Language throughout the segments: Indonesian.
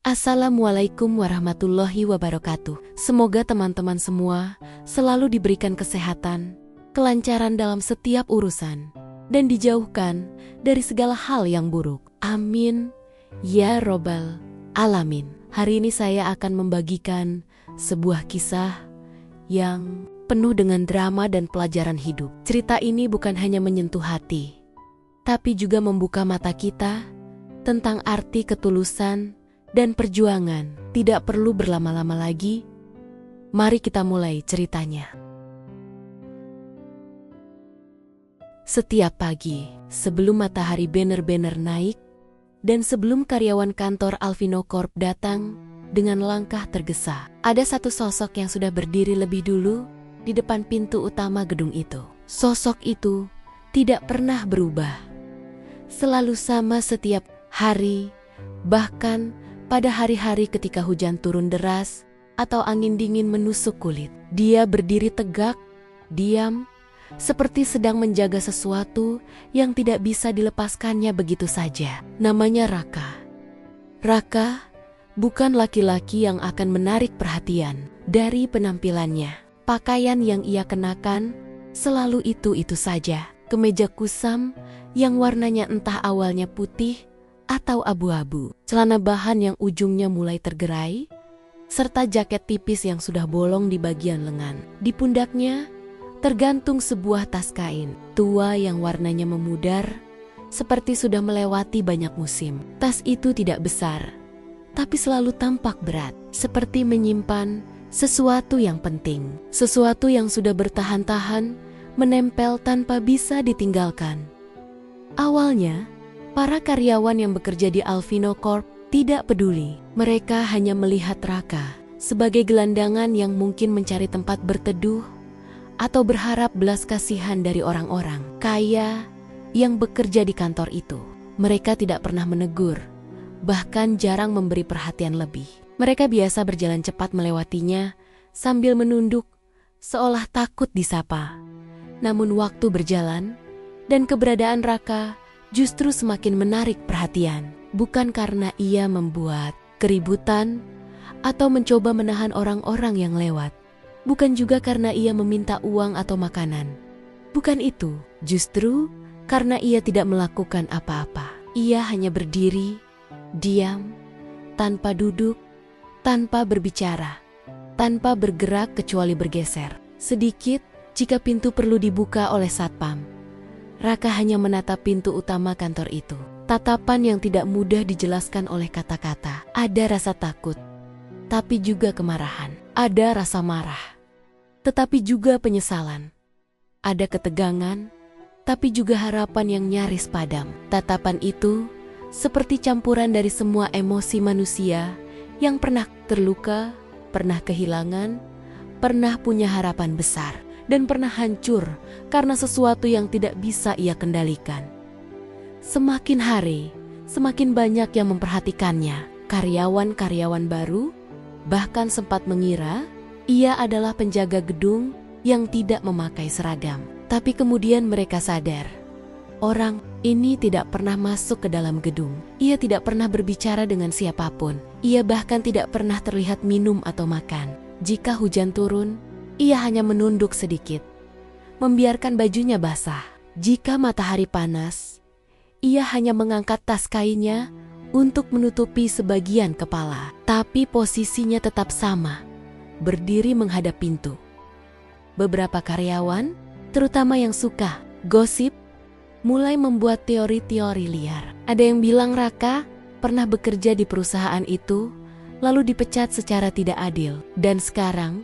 Assalamualaikum warahmatullahi wabarakatuh. Semoga teman-teman semua selalu diberikan kesehatan, kelancaran dalam setiap urusan, dan dijauhkan dari segala hal yang buruk. Amin. Ya Robbal Alamin. Hari ini saya akan membagikan sebuah kisah yang penuh dengan drama dan pelajaran hidup. Cerita ini bukan hanya menyentuh hati, tapi juga membuka mata kita tentang arti ketulusan dan perjuangan. Tidak perlu berlama-lama lagi, mari kita mulai ceritanya. Setiap pagi, sebelum matahari benar-benar naik, dan sebelum karyawan kantor Alvino Corp datang dengan langkah tergesa, ada satu sosok yang sudah berdiri lebih dulu di depan pintu utama gedung itu. Sosok itu tidak pernah berubah, selalu sama setiap hari, bahkan pada hari-hari ketika hujan turun deras atau angin dingin menusuk kulit. Dia berdiri tegak, diam, seperti sedang menjaga sesuatu yang tidak bisa dilepaskannya begitu saja. Namanya Raka. Raka bukan laki-laki yang akan menarik perhatian. Dari penampilannya, pakaian yang ia kenakan selalu itu-itu saja. Kemeja kusam yang warnanya entah awalnya putih atau abu-abu, celana bahan yang ujungnya mulai tergerai, serta jaket tipis yang sudah bolong di bagian lengan. Di pundaknya tergantung sebuah tas kain tua yang warnanya memudar, seperti sudah melewati banyak musim. Tas itu tidak besar, tapi selalu tampak berat, seperti menyimpan sesuatu yang penting, sesuatu yang sudah bertahan-tahan menempel tanpa bisa ditinggalkan. Awalnya, para karyawan yang bekerja di Alvino Corp tidak peduli. Mereka hanya melihat Raka sebagai gelandangan yang mungkin mencari tempat berteduh atau berharap belas kasihan dari orang-orang kaya yang bekerja di kantor itu. Mereka tidak pernah menegur, bahkan jarang memberi perhatian lebih. Mereka biasa berjalan cepat melewatinya sambil menunduk seolah takut disapa. Namun waktu berjalan dan keberadaan Raka justru semakin menarik perhatian, bukan karena ia membuat keributan atau mencoba menahan orang-orang yang lewat, bukan juga karena ia meminta uang atau makanan. Bukan itu, justru karena ia tidak melakukan apa-apa. Ia hanya berdiri, diam, tanpa duduk, tanpa berbicara, tanpa bergerak kecuali bergeser sedikit jika pintu perlu dibuka oleh satpam. Raka hanya menatap pintu utama kantor itu. Tatapan yang tidak mudah dijelaskan oleh kata-kata. Ada rasa takut, tapi juga kemarahan. Ada rasa marah, tetapi juga penyesalan. Ada ketegangan, tapi juga harapan yang nyaris padam. Tatapan itu seperti campuran dari semua emosi manusia yang pernah terluka, pernah kehilangan, pernah punya harapan besar, dan pernah hancur karena sesuatu yang tidak bisa ia kendalikan. Semakin hari, semakin banyak yang memperhatikannya. Karyawan-karyawan baru bahkan sempat mengira ia adalah penjaga gedung yang tidak memakai seragam. Tapi kemudian mereka sadar, orang ini tidak pernah masuk ke dalam gedung. Ia tidak pernah berbicara dengan siapapun. Ia bahkan tidak pernah terlihat minum atau makan. Jika hujan turun, ia hanya menunduk sedikit, membiarkan bajunya basah. Jika matahari panas, ia hanya mengangkat tas kainnya untuk menutupi sebagian kepala. Tapi posisinya tetap sama, berdiri menghadap pintu. Beberapa karyawan, terutama yang suka gosip, mulai membuat teori-teori liar. Ada yang bilang Raka pernah bekerja di perusahaan itu, lalu dipecat secara tidak adil, dan sekarang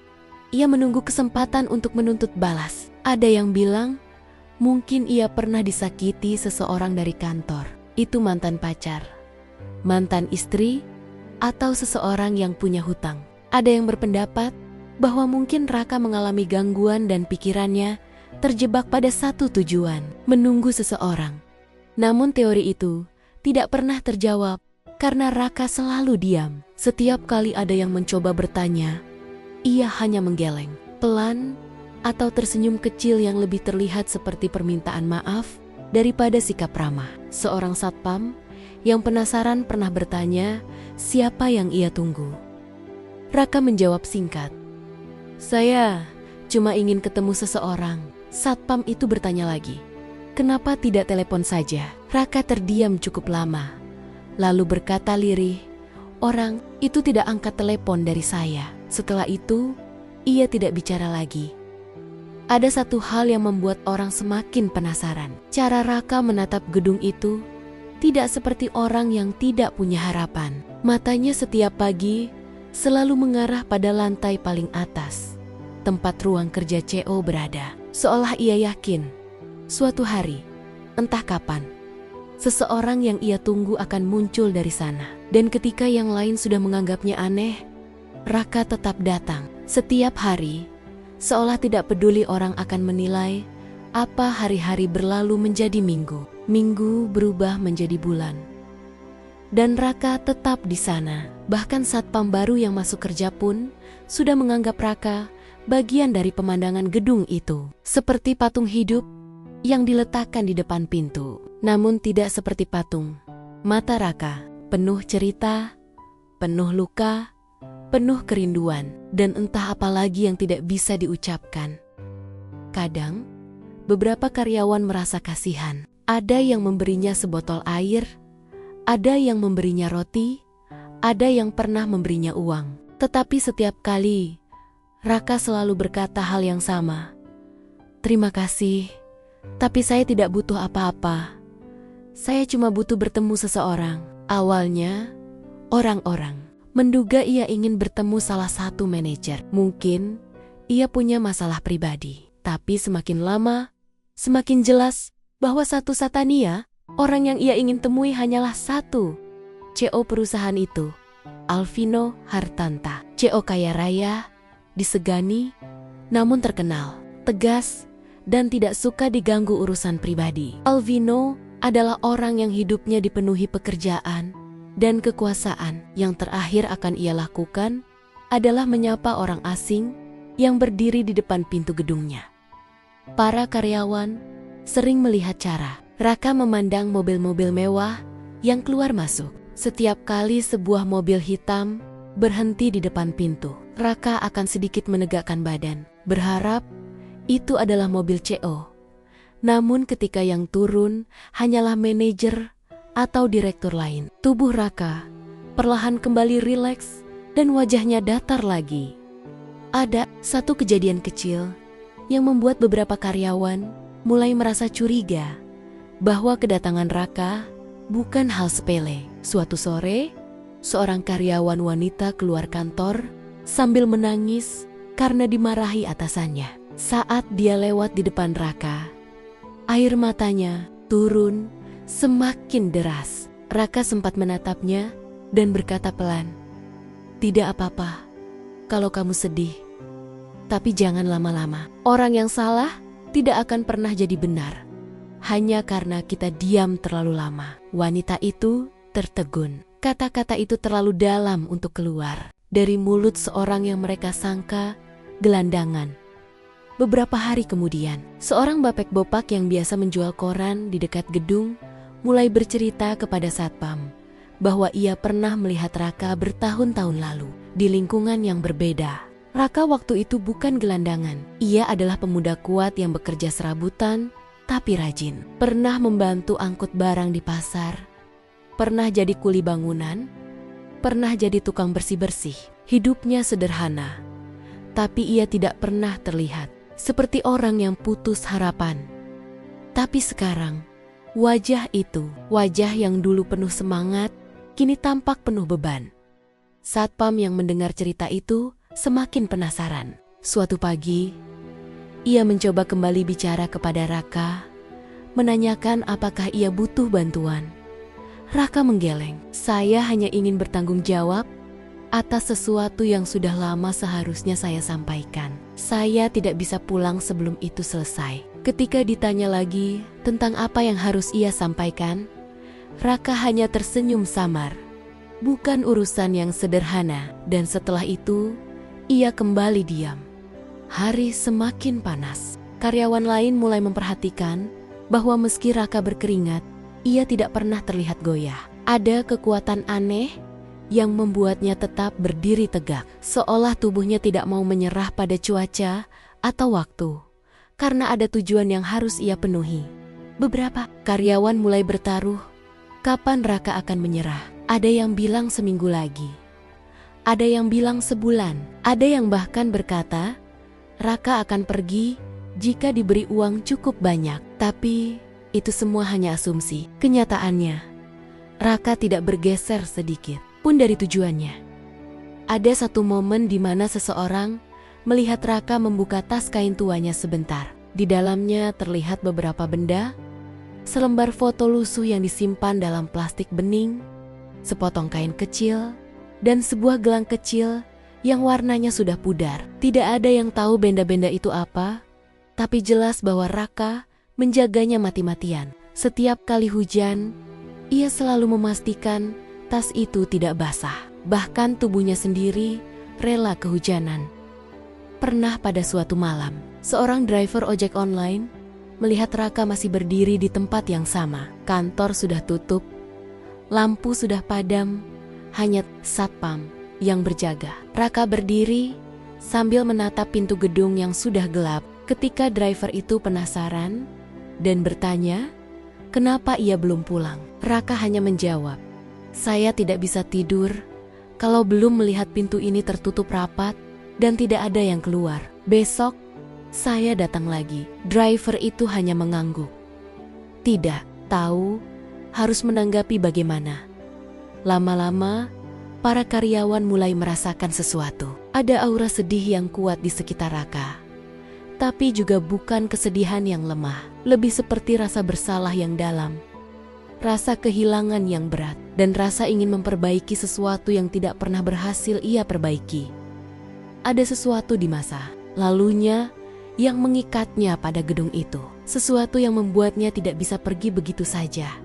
ia menunggu kesempatan untuk menuntut balas. Ada yang bilang, mungkin ia pernah disakiti seseorang dari kantor. Itu mantan pacar, mantan istri, atau seseorang yang punya hutang. Ada yang berpendapat bahwa mungkin Raka mengalami gangguan dan pikirannya terjebak pada satu tujuan, menunggu seseorang. Namun teori itu tidak pernah terjawab karena Raka selalu diam. Setiap kali ada yang mencoba bertanya, ia hanya menggeleng, pelan, atau tersenyum kecil yang lebih terlihat seperti permintaan maaf daripada sikap ramah. Seorang satpam Yang penasaran pernah bertanya siapa yang ia tunggu. Raka menjawab singkat, "Saya cuma ingin ketemu seseorang." Satpam itu bertanya lagi, "Kenapa tidak telepon saja?" Raka terdiam cukup lama, lalu berkata lirih, "Orang itu tidak angkat telepon dari saya." Setelah itu, ia tidak bicara lagi. Ada satu hal yang membuat orang semakin penasaran. Cara Raka menatap gedung itu tidak seperti orang yang tidak punya harapan. Matanya setiap pagi selalu mengarah pada lantai paling atas, tempat ruang kerja CO berada. Seolah ia yakin, suatu hari, entah kapan, seseorang yang ia tunggu akan muncul dari sana. Dan ketika yang lain sudah menganggapnya aneh, Raka tetap datang. Setiap hari, seolah tidak peduli orang akan menilai apa hari-hari berlalu menjadi minggu. Minggu berubah menjadi bulan. Dan Raka tetap di sana. Bahkan satpam baru yang masuk kerja pun sudah menganggap Raka bagian dari pemandangan gedung itu. Seperti patung hidup yang diletakkan di depan pintu. Namun tidak seperti patung. Mata Raka penuh cerita, penuh luka, penuh kerinduan, dan entah apa lagi yang tidak bisa diucapkan. Kadang, beberapa karyawan merasa kasihan. Ada yang memberinya sebotol air, ada yang memberinya roti, ada yang pernah memberinya uang. Tetapi setiap kali, Raka selalu berkata hal yang sama. "Terima kasih, tapi saya tidak butuh apa-apa. Saya cuma butuh bertemu seseorang." Awalnya, orang-orang menduga ia ingin bertemu salah satu manajer. Mungkin ia punya masalah pribadi. Tapi semakin lama, semakin jelas bahwa satu Satania, orang yang ia ingin temui hanyalah satu. CO perusahaan itu, Alvino Hartanta. CO kaya raya, disegani, namun terkenal, tegas, dan tidak suka diganggu urusan pribadi. Alvino adalah orang yang hidupnya dipenuhi pekerjaan dan kekuasaan. Yang terakhir akan ia lakukan adalah menyapa orang asing yang berdiri di depan pintu gedungnya. Para karyawan sering melihat cara Raka memandang mobil-mobil mewah yang keluar masuk. Setiap kali sebuah mobil hitam berhenti di depan pintu, Raka akan sedikit menegakkan badan, berharap itu adalah mobil CO. Namun ketika yang turun hanyalah manajer atau direktur lain, tubuh Raka perlahan kembali rileks dan wajahnya datar lagi. Ada satu kejadian kecil yang membuat beberapa karyawan mulai merasa curiga bahwa kedatangan Raka bukan hal sepele. Suatu sore, seorang karyawan wanita keluar kantor sambil menangis karena dimarahi atasannya. Saat dia lewat di depan Raka, air matanya turun semakin deras. Raka sempat menatapnya dan berkata pelan, "Tidak apa-apa kalau kamu sedih. Tapi jangan lama-lama. Orang yang salah tidak akan pernah jadi benar hanya karena kita diam terlalu lama." Wanita itu tertegun. Kata-kata itu terlalu dalam untuk keluar dari mulut seorang yang mereka sangka gelandangan. Beberapa hari kemudian, seorang bapek-bopak yang biasa menjual koran di dekat gedung mulai bercerita kepada satpam bahwa ia pernah melihat Raka bertahun-tahun lalu di lingkungan yang berbeda. Raka waktu itu bukan gelandangan. Ia adalah pemuda kuat yang bekerja serabutan, tapi rajin. Pernah membantu angkut barang di pasar, pernah jadi kuli bangunan, pernah jadi tukang bersih-bersih. Hidupnya sederhana, tapi ia tidak pernah terlihat seperti orang yang putus harapan. Tapi sekarang, wajah itu, wajah yang dulu penuh semangat, kini tampak penuh beban. Satpam yang mendengar cerita itu semakin penasaran. Suatu pagi, ia mencoba kembali bicara kepada Raka, menanyakan apakah ia butuh bantuan. Raka menggeleng. "Saya hanya ingin bertanggung jawab atas sesuatu yang sudah lama seharusnya saya sampaikan. Saya tidak bisa pulang sebelum itu selesai." Ketika ditanya lagi tentang apa yang harus ia sampaikan, Raka hanya tersenyum samar. Bukan urusan yang sederhana, dan setelah itu, ia kembali diam. Hari semakin panas. Karyawan lain mulai memperhatikan bahwa meski Raka berkeringat, ia tidak pernah terlihat goyah. Ada kekuatan aneh yang membuatnya tetap berdiri tegak, seolah tubuhnya tidak mau menyerah pada cuaca atau waktu, karena ada tujuan yang harus ia penuhi. Beberapa karyawan mulai bertaruh, kapan Raka akan menyerah? Ada yang bilang seminggu lagi, ada yang bilang sebulan, ada yang bahkan berkata, Raka akan pergi jika diberi uang cukup banyak. Tapi itu semua hanya asumsi. Kenyataannya, Raka tidak bergeser sedikit pun dari tujuannya. Ada satu momen di mana seseorang melihat Raka membuka tas kain tuanya sebentar. Di dalamnya terlihat beberapa benda, selembar foto lusuh yang disimpan dalam plastik bening, sepotong kain kecil, dan sebuah gelang kecil yang warnanya sudah pudar. Tidak ada yang tahu benda-benda itu apa, tapi jelas bahwa Raka menjaganya mati-matian. Setiap kali hujan, ia selalu memastikan tas itu tidak basah. Bahkan tubuhnya sendiri rela kehujanan. Pernah pada suatu malam, seorang driver ojek online melihat Raka masih berdiri di tempat yang sama. Kantor sudah tutup, lampu sudah padam, hanya satpam yang berjaga. Raka berdiri sambil menatap pintu gedung yang sudah gelap. Ketika driver itu penasaran dan bertanya, kenapa ia belum pulang? Raka hanya menjawab, saya tidak bisa tidur kalau belum melihat pintu ini tertutup rapat dan tidak ada yang keluar. Besok, saya datang lagi. Driver itu hanya mengangguk. Tidak tahu harus menanggapi bagaimana. Lama-lama, para karyawan mulai merasakan sesuatu. Ada aura sedih yang kuat di sekitar Raka. Tapi juga bukan kesedihan yang lemah, lebih seperti rasa bersalah yang dalam, rasa kehilangan yang berat, dan rasa ingin memperbaiki sesuatu yang tidak pernah berhasil ia perbaiki. Ada sesuatu di masa lalunya yang mengikatnya pada gedung itu, sesuatu yang membuatnya tidak bisa pergi begitu saja.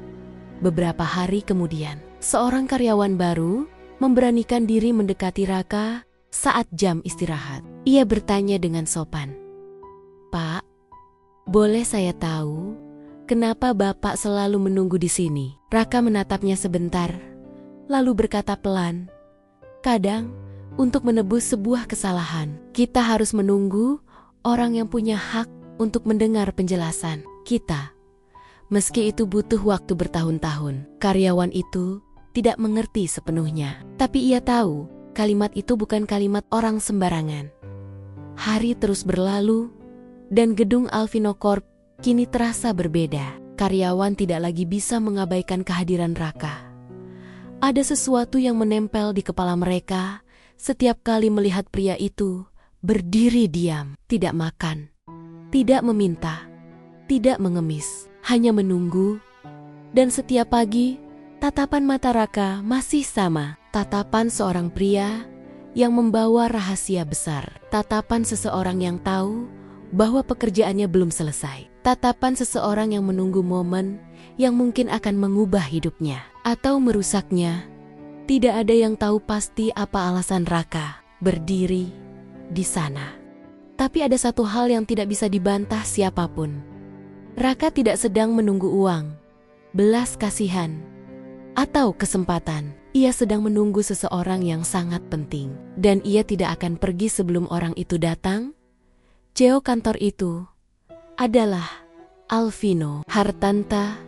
Beberapa hari kemudian, seorang karyawan baru memberanikan diri mendekati Raka saat jam istirahat. Ia bertanya dengan sopan, Pak, boleh saya tahu kenapa Bapak selalu menunggu di sini? Raka menatapnya sebentar, lalu berkata pelan, kadang untuk menebus sebuah kesalahan, kita harus menunggu orang yang punya hak untuk mendengar penjelasan kita. Meski itu butuh waktu bertahun-tahun. Karyawan itu tidak mengerti sepenuhnya, tapi ia tahu kalimat itu bukan kalimat orang sembarangan. Hari terus berlalu, dan gedung Alvino Corp kini terasa berbeda. Karyawan tidak lagi bisa mengabaikan kehadiran Raka. Ada sesuatu yang menempel di kepala mereka setiap kali melihat pria itu berdiri diam, tidak makan, tidak meminta, tidak mengemis, hanya menunggu. Dan setiap pagi, tatapan mata Raka masih sama. Tatapan seorang pria yang membawa rahasia besar. Tatapan seseorang yang tahu bahwa pekerjaannya belum selesai. Tatapan seseorang yang menunggu momen yang mungkin akan mengubah hidupnya atau merusaknya. Tidak ada yang tahu pasti apa alasan Raka berdiri di sana. Tapi ada satu hal yang tidak bisa dibantah siapapun. Raka tidak sedang menunggu uang, belas kasihan, atau kesempatan. Ia sedang menunggu seseorang yang sangat penting. Dan ia tidak akan pergi sebelum orang itu datang. CEO kantor itu adalah Alvino Hartanta,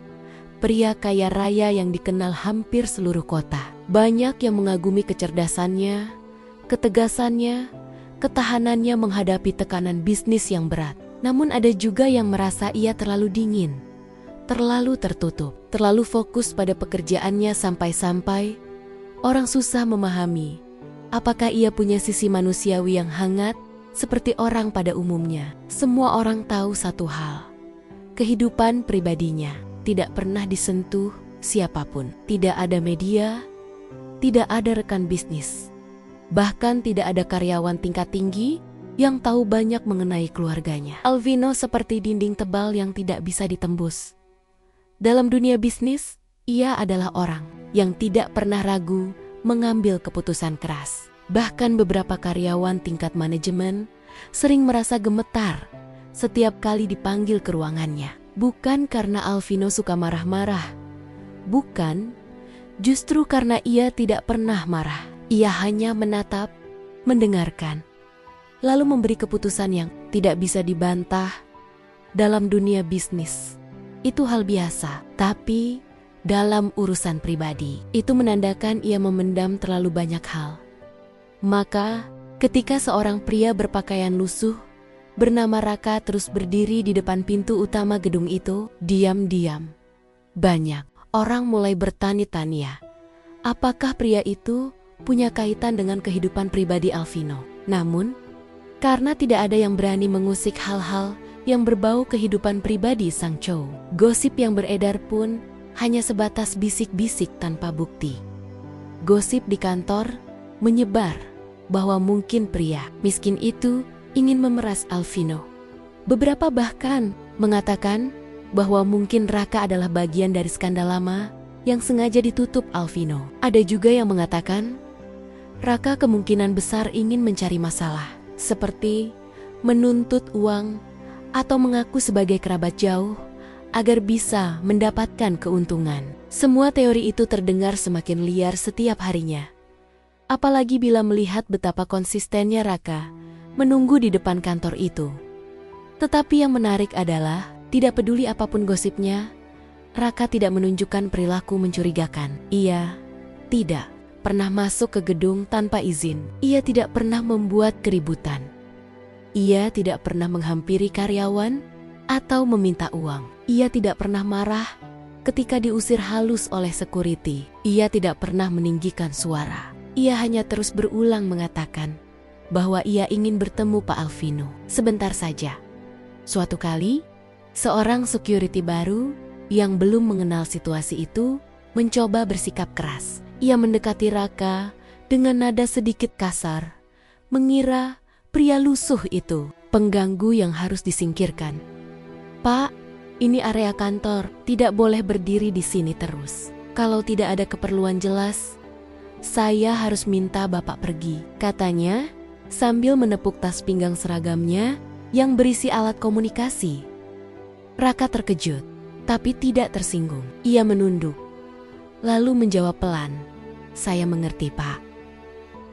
pria kaya raya yang dikenal hampir seluruh kota. Banyak yang mengagumi kecerdasannya, ketegasannya, ketahanannya menghadapi tekanan bisnis yang berat. Namun ada juga yang merasa ia terlalu dingin, terlalu tertutup, terlalu fokus pada pekerjaannya sampai-sampai orang susah memahami apakah ia punya sisi manusiawi yang hangat seperti orang pada umumnya. Semua orang tahu satu hal, kehidupan pribadinya tidak pernah disentuh siapapun. Tidak ada media, tidak ada rekan bisnis, bahkan tidak ada karyawan tingkat tinggi yang tahu banyak mengenai keluarganya. Alvino seperti dinding tebal yang tidak bisa ditembus. Dalam dunia bisnis, ia adalah orang yang tidak pernah ragu mengambil keputusan keras. Bahkan beberapa karyawan tingkat manajemen sering merasa gemetar setiap kali dipanggil ke ruangannya. Bukan karena Alvino suka marah-marah, bukan, Justru karena ia tidak pernah marah, ia hanya menatap, mendengarkan, lalu memberi keputusan yang tidak bisa dibantah. Dalam dunia bisnis, itu hal biasa, tapi dalam urusan pribadi, itu menandakan ia memendam terlalu banyak hal. Maka, ketika seorang pria berpakaian lusuh bernama Raka terus berdiri di depan pintu utama gedung itu, diam-diam banyak orang mulai bertanya-tanya, apakah pria itu punya kaitan dengan kehidupan pribadi Alvino. Namun, karena tidak ada yang berani mengusik hal-hal yang berbau kehidupan pribadi sang cowok, gosip yang beredar pun hanya sebatas bisik-bisik tanpa bukti. Gosip di kantor menyebar bahwa mungkin pria miskin itu ingin memeras Alvino. Beberapa bahkan mengatakan bahwa mungkin Raka adalah bagian dari skandal lama yang sengaja ditutup Alvino. Ada juga yang mengatakan Raka kemungkinan besar ingin mencari masalah, seperti menuntut uang atau mengaku sebagai kerabat jauh agar bisa mendapatkan keuntungan. Semua teori itu terdengar semakin liar setiap harinya. Apalagi bila melihat betapa konsistennya Raka menunggu di depan kantor itu. Tetapi yang menarik adalah, tidak peduli apapun gosipnya, Raka tidak menunjukkan perilaku mencurigakan. Ia tidak pernah masuk ke gedung tanpa izin. Ia tidak pernah membuat keributan. Ia tidak pernah menghampiri karyawan atau meminta uang. Ia tidak pernah marah ketika diusir halus oleh security. Ia tidak pernah meninggikan suara. Ia hanya terus berulang mengatakan bahwa ia ingin bertemu Pak Alvino sebentar saja. Suatu kali, seorang security baru yang belum mengenal situasi itu mencoba bersikap keras. Ia mendekati Raka dengan nada sedikit kasar, mengira pria lusuh itu pengganggu yang harus disingkirkan. "Pak, ini area kantor, tidak boleh berdiri di sini terus. Kalau tidak ada keperluan jelas, saya harus minta Bapak pergi," katanya sambil menepuk tas pinggang seragamnya yang berisi alat komunikasi. Raka terkejut, tapi tidak tersinggung. Ia menunduk, lalu menjawab pelan, "Saya mengerti, Pak.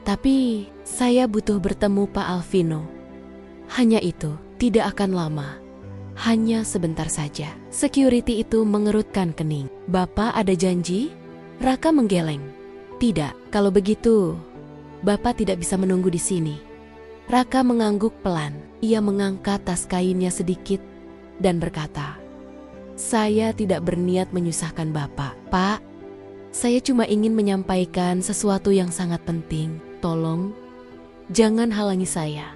Tapi saya butuh bertemu Pak Alvino. Hanya itu, tidak akan lama. Hanya sebentar saja." Security itu mengerutkan kening. "Bapak ada janji?" Raka menggeleng. "Tidak, kalau begitu, Bapak tidak bisa menunggu di sini." Raka mengangguk pelan. Ia mengangkat tas kainnya sedikit dan berkata, "Saya tidak berniat menyusahkan Bapak. Pak, saya cuma ingin menyampaikan sesuatu yang sangat penting. Tolong, jangan halangi saya.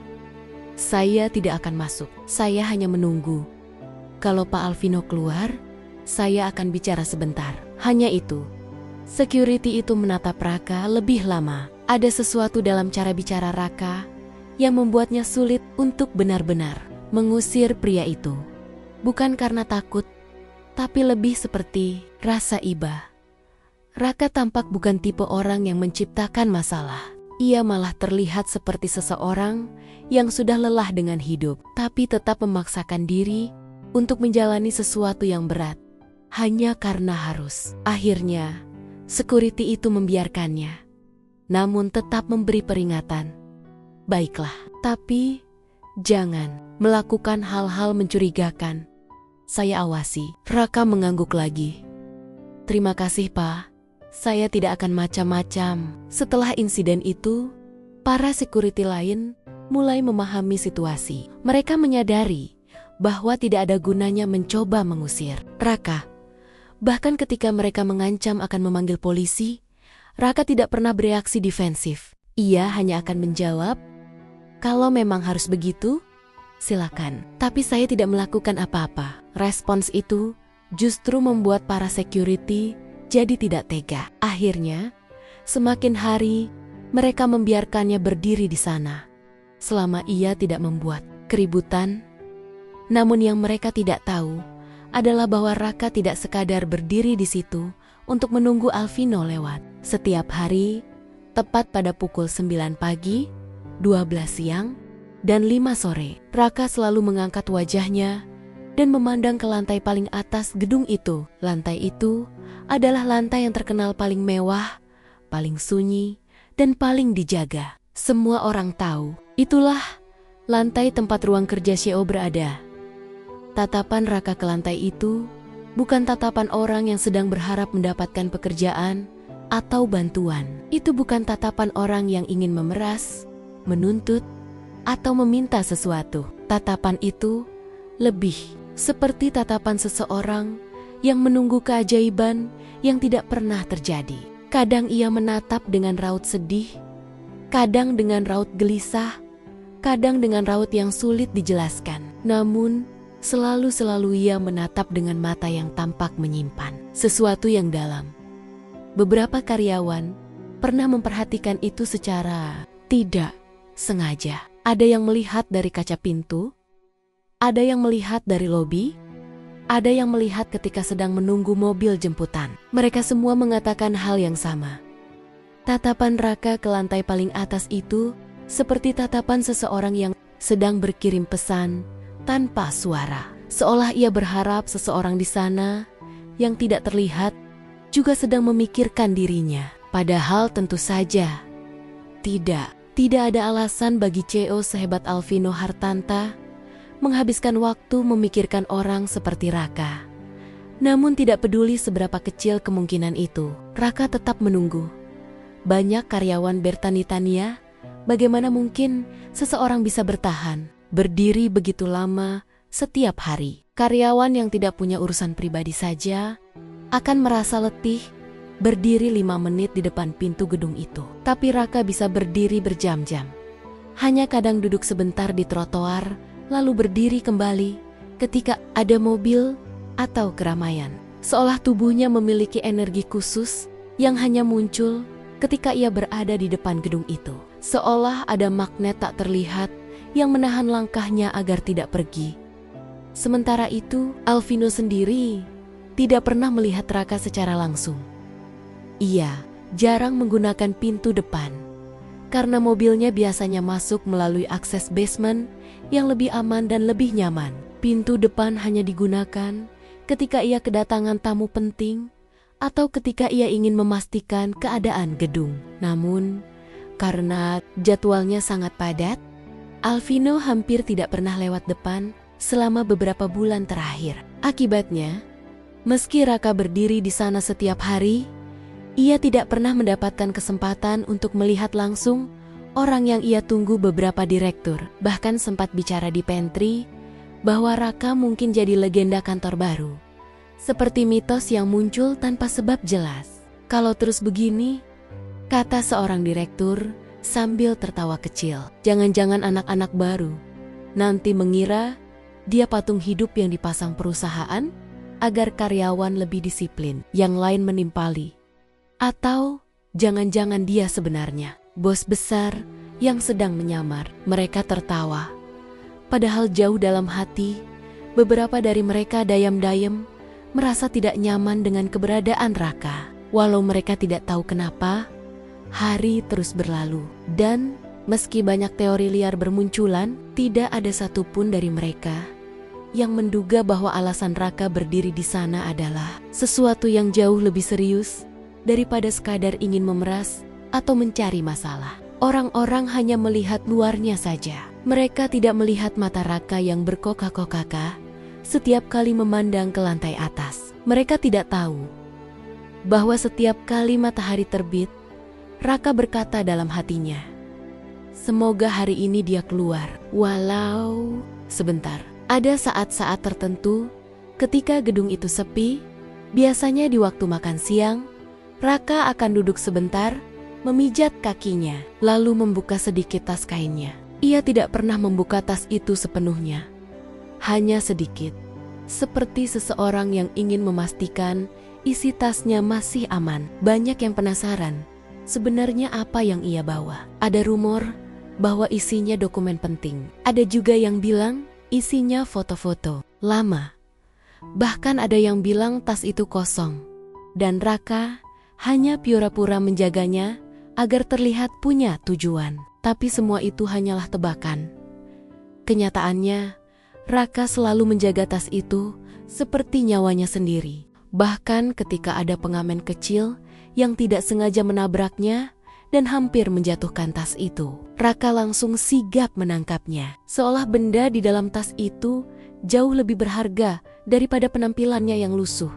Saya tidak akan masuk. Saya hanya menunggu. Kalau Pak Alvino keluar, saya akan bicara sebentar." Hanya itu. Security itu menatap Raka lebih lama. Ada sesuatu dalam cara bicara Raka yang membuatnya sulit untuk benar-benar mengusir pria itu. Bukan karena takut, tapi lebih seperti rasa iba. Raka tampak bukan tipe orang yang menciptakan masalah. Ia malah terlihat seperti seseorang yang sudah lelah dengan hidup, tapi tetap memaksakan diri untuk menjalani sesuatu yang berat, hanya karena harus. Akhirnya, security itu membiarkannya, namun tetap memberi peringatan. "Baiklah, tapi jangan melakukan hal-hal mencurigakan. Saya awasi." Raka mengangguk lagi. "Terima kasih, Pak. Saya tidak akan macam-macam." Setelah insiden itu, para security lain mulai memahami situasi. Mereka menyadari bahwa tidak ada gunanya mencoba mengusir Raka. Bahkan ketika mereka mengancam akan memanggil polisi, Raka tidak pernah bereaksi defensif. Ia hanya akan menjawab, "Kalau memang harus begitu, silakan. Tapi saya tidak melakukan apa-apa." Respons itu justru membuat para security jadi tidak tega. Akhirnya, semakin hari mereka membiarkannya berdiri di sana selama ia tidak membuat keributan. Namun yang mereka tidak tahu adalah bahwa Raka tidak sekadar berdiri di situ untuk menunggu Alvino lewat. Setiap hari, tepat pada pukul 9 pagi, 12 siang, dan 5 sore, Raka selalu mengangkat wajahnya dan memandang ke lantai paling atas gedung itu. Lantai itu adalah lantai yang terkenal paling mewah, paling sunyi, dan paling dijaga. Semua orang tahu, itulah lantai tempat ruang kerja Xiao berada. Tatapan Raka ke lantai itu bukan tatapan orang yang sedang berharap mendapatkan pekerjaan atau bantuan. Itu bukan tatapan orang yang ingin memeras, menuntut, atau meminta sesuatu. Tatapan itu lebih seperti tatapan seseorang yang menunggu keajaiban yang tidak pernah terjadi. Kadang ia menatap dengan raut sedih, kadang dengan raut gelisah, kadang dengan raut yang sulit dijelaskan. Namun, selalu ia menatap dengan mata yang tampak menyimpan sesuatu yang dalam. Beberapa karyawan pernah memperhatikan itu secara tidak sengaja. Ada yang melihat dari kaca pintu, ada yang melihat dari lobi, ada yang melihat ketika sedang menunggu mobil jemputan. Mereka semua mengatakan hal yang sama. Tatapan Raka ke lantai paling atas itu seperti tatapan seseorang yang sedang berkirim pesan tanpa suara. Seolah ia berharap seseorang di sana yang tidak terlihat juga sedang memikirkan dirinya. Padahal tentu saja tidak ada alasan bagi CEO sehebat Alvino Hartanta menghabiskan waktu memikirkan orang seperti Raka. Namun tidak peduli seberapa kecil kemungkinan itu, Raka tetap menunggu. Banyak karyawan bertanya-tanya, bagaimana mungkin seseorang bisa bertahan berdiri begitu lama setiap hari. Karyawan yang tidak punya urusan pribadi saja akan merasa letih berdiri 5 menit di depan pintu gedung itu. Tapi Raka bisa berdiri berjam-jam. Hanya kadang duduk sebentar di trotoar, lalu berdiri kembali ketika ada mobil atau keramaian. Seolah tubuhnya memiliki energi khusus yang hanya muncul ketika ia berada di depan gedung itu. Seolah ada magnet tak terlihat yang menahan langkahnya agar tidak pergi. Sementara itu, Alvino sendiri tidak pernah melihat Raka secara langsung. Ia jarang menggunakan pintu depan, karena mobilnya biasanya masuk melalui akses basement yang lebih aman dan lebih nyaman. Pintu depan hanya digunakan ketika ia kedatangan tamu penting atau ketika ia ingin memastikan keadaan gedung. Namun, karena jadwalnya sangat padat, Alvino hampir tidak pernah lewat depan selama beberapa bulan terakhir. Akibatnya, meski Raka berdiri di sana setiap hari, ia tidak pernah mendapatkan kesempatan untuk melihat langsung orang yang ia tunggu. Beberapa direktur bahkan sempat bicara di pantry bahwa Raka mungkin jadi legenda kantor baru. Seperti mitos yang muncul tanpa sebab jelas. Kalau terus begini, kata seorang direktur sambil tertawa kecil, jangan-jangan anak-anak baru nanti mengira dia patung hidup yang dipasang perusahaan agar karyawan lebih disiplin, yang lain menimpali. Atau jangan-jangan dia sebenarnya bos besar yang sedang menyamar. Mereka tertawa. Padahal jauh dalam hati, beberapa dari mereka dayam-dayam merasa tidak nyaman dengan keberadaan Raka. Walau mereka tidak tahu kenapa, hari terus berlalu. Dan meski banyak teori liar bermunculan, tidak ada satupun dari mereka yang menduga bahwa alasan Raka berdiri di sana adalah sesuatu yang jauh lebih serius daripada sekadar ingin memeras atau mencari masalah. Orang-orang hanya melihat luarnya saja. Mereka tidak melihat mata Raka yang berkokak-kokak setiap kali memandang ke lantai atas. Mereka tidak tahu bahwa setiap kali matahari terbit, Raka berkata dalam hatinya, semoga hari ini dia keluar, walau sebentar. Ada saat-saat tertentu ketika gedung itu sepi, biasanya di waktu makan siang, Raka akan duduk sebentar, memijat kakinya, lalu membuka sedikit tas kainnya. Ia tidak pernah membuka tas itu sepenuhnya, hanya sedikit, seperti seseorang yang ingin memastikan isi tasnya masih aman. Banyak yang penasaran, sebenarnya apa yang ia bawa. Ada rumor bahwa isinya dokumen penting. Ada juga yang bilang isinya foto-foto lama. Bahkan ada yang bilang tas itu kosong, dan Raka hanya pura-pura menjaganya agar terlihat punya tujuan. Tapi semua itu hanyalah tebakan. Kenyataannya, Raka selalu menjaga tas itu seperti nyawanya sendiri. Bahkan ketika ada pengamen kecil yang tidak sengaja menabraknya dan hampir menjatuhkan tas itu, Raka langsung sigap menangkapnya. Seolah benda di dalam tas itu jauh lebih berharga daripada penampilannya yang lusuh.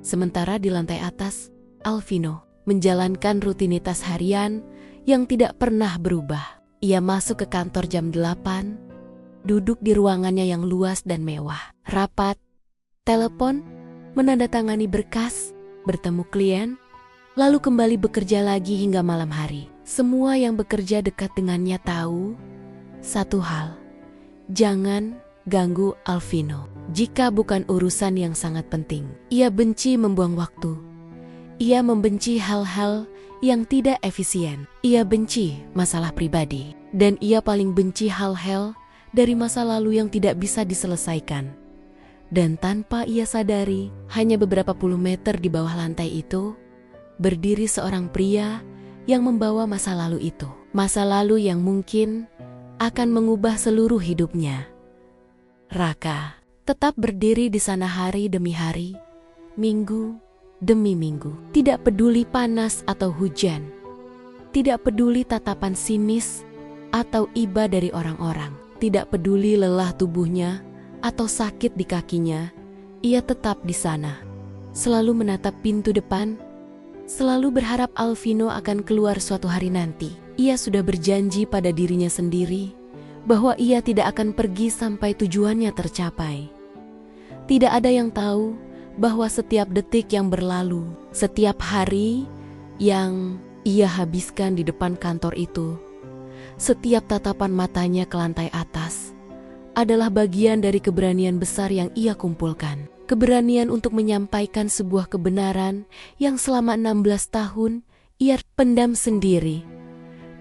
Sementara di lantai atas, Alvino menjalankan rutinitas harian yang tidak pernah berubah. Ia masuk ke kantor jam 8, duduk di ruangannya yang luas dan mewah, rapat, telepon, menandatangani berkas, bertemu klien, lalu kembali bekerja lagi hingga malam hari. Semua yang bekerja dekat dengannya tahu satu hal, jangan ganggu Alvino. Jika bukan urusan yang sangat penting, ia benci membuang waktu. Ia membenci hal-hal yang tidak efisien. Ia benci masalah pribadi. Dan ia paling benci hal-hal dari masa lalu yang tidak bisa diselesaikan. Dan tanpa ia sadari, hanya beberapa puluh meter di bawah lantai itu, berdiri seorang pria yang membawa masa lalu itu. Masa lalu yang mungkin akan mengubah seluruh hidupnya. Raka tetap berdiri di sana hari demi hari, minggu demi minggu. Tidak peduli panas atau hujan. Tidak peduli tatapan sinis atau iba dari orang-orang. Tidak peduli lelah tubuhnya atau sakit di kakinya, ia tetap di sana. Selalu menatap pintu depan, selalu berharap Alvino akan keluar suatu hari nanti. Ia sudah berjanji pada dirinya sendiri bahwa ia tidak akan pergi sampai tujuannya tercapai. Tidak ada yang tahu bahwa setiap detik yang berlalu, setiap hari yang ia habiskan di depan kantor itu, setiap tatapan matanya ke lantai atas, adalah bagian dari keberanian besar yang ia kumpulkan. Keberanian untuk menyampaikan sebuah kebenaran yang selama 16 tahun ia pendam sendiri.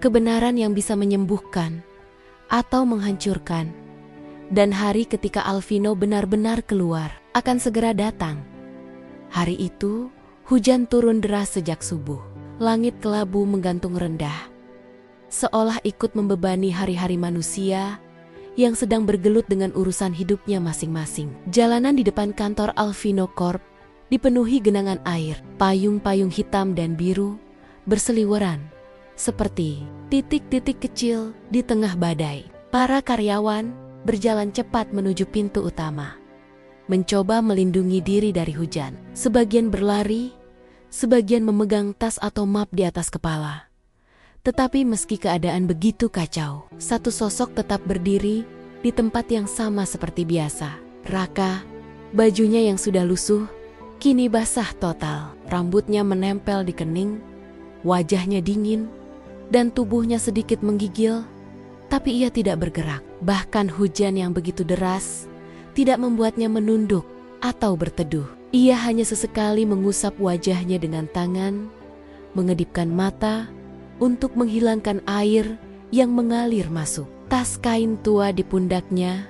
Kebenaran yang bisa menyembuhkan atau menghancurkan. Dan hari ketika Alvino benar-benar keluar akan segera datang. Hari itu, hujan turun deras sejak subuh. Langit kelabu menggantung rendah, seolah ikut membebani hari-hari manusia yang sedang bergelut dengan urusan hidupnya masing-masing. Jalanan di depan kantor Alvino Corp dipenuhi genangan air. Payung-payung hitam dan biru berseliweran seperti titik-titik kecil di tengah badai. Para karyawan berjalan cepat menuju pintu utama, mencoba melindungi diri dari hujan. Sebagian berlari, sebagian memegang tas atau map di atas kepala. Tetapi meski keadaan begitu kacau, satu sosok tetap berdiri di tempat yang sama seperti biasa. Raka, bajunya yang sudah lusuh, kini basah total. Rambutnya menempel di kening, wajahnya dingin, dan tubuhnya sedikit menggigil, tapi ia tidak bergerak. Bahkan hujan yang begitu deras tidak membuatnya menunduk atau berteduh. Ia hanya sesekali mengusap wajahnya dengan tangan, mengedipkan mata untuk menghilangkan air yang mengalir masuk. Tas kain tua di pundaknya,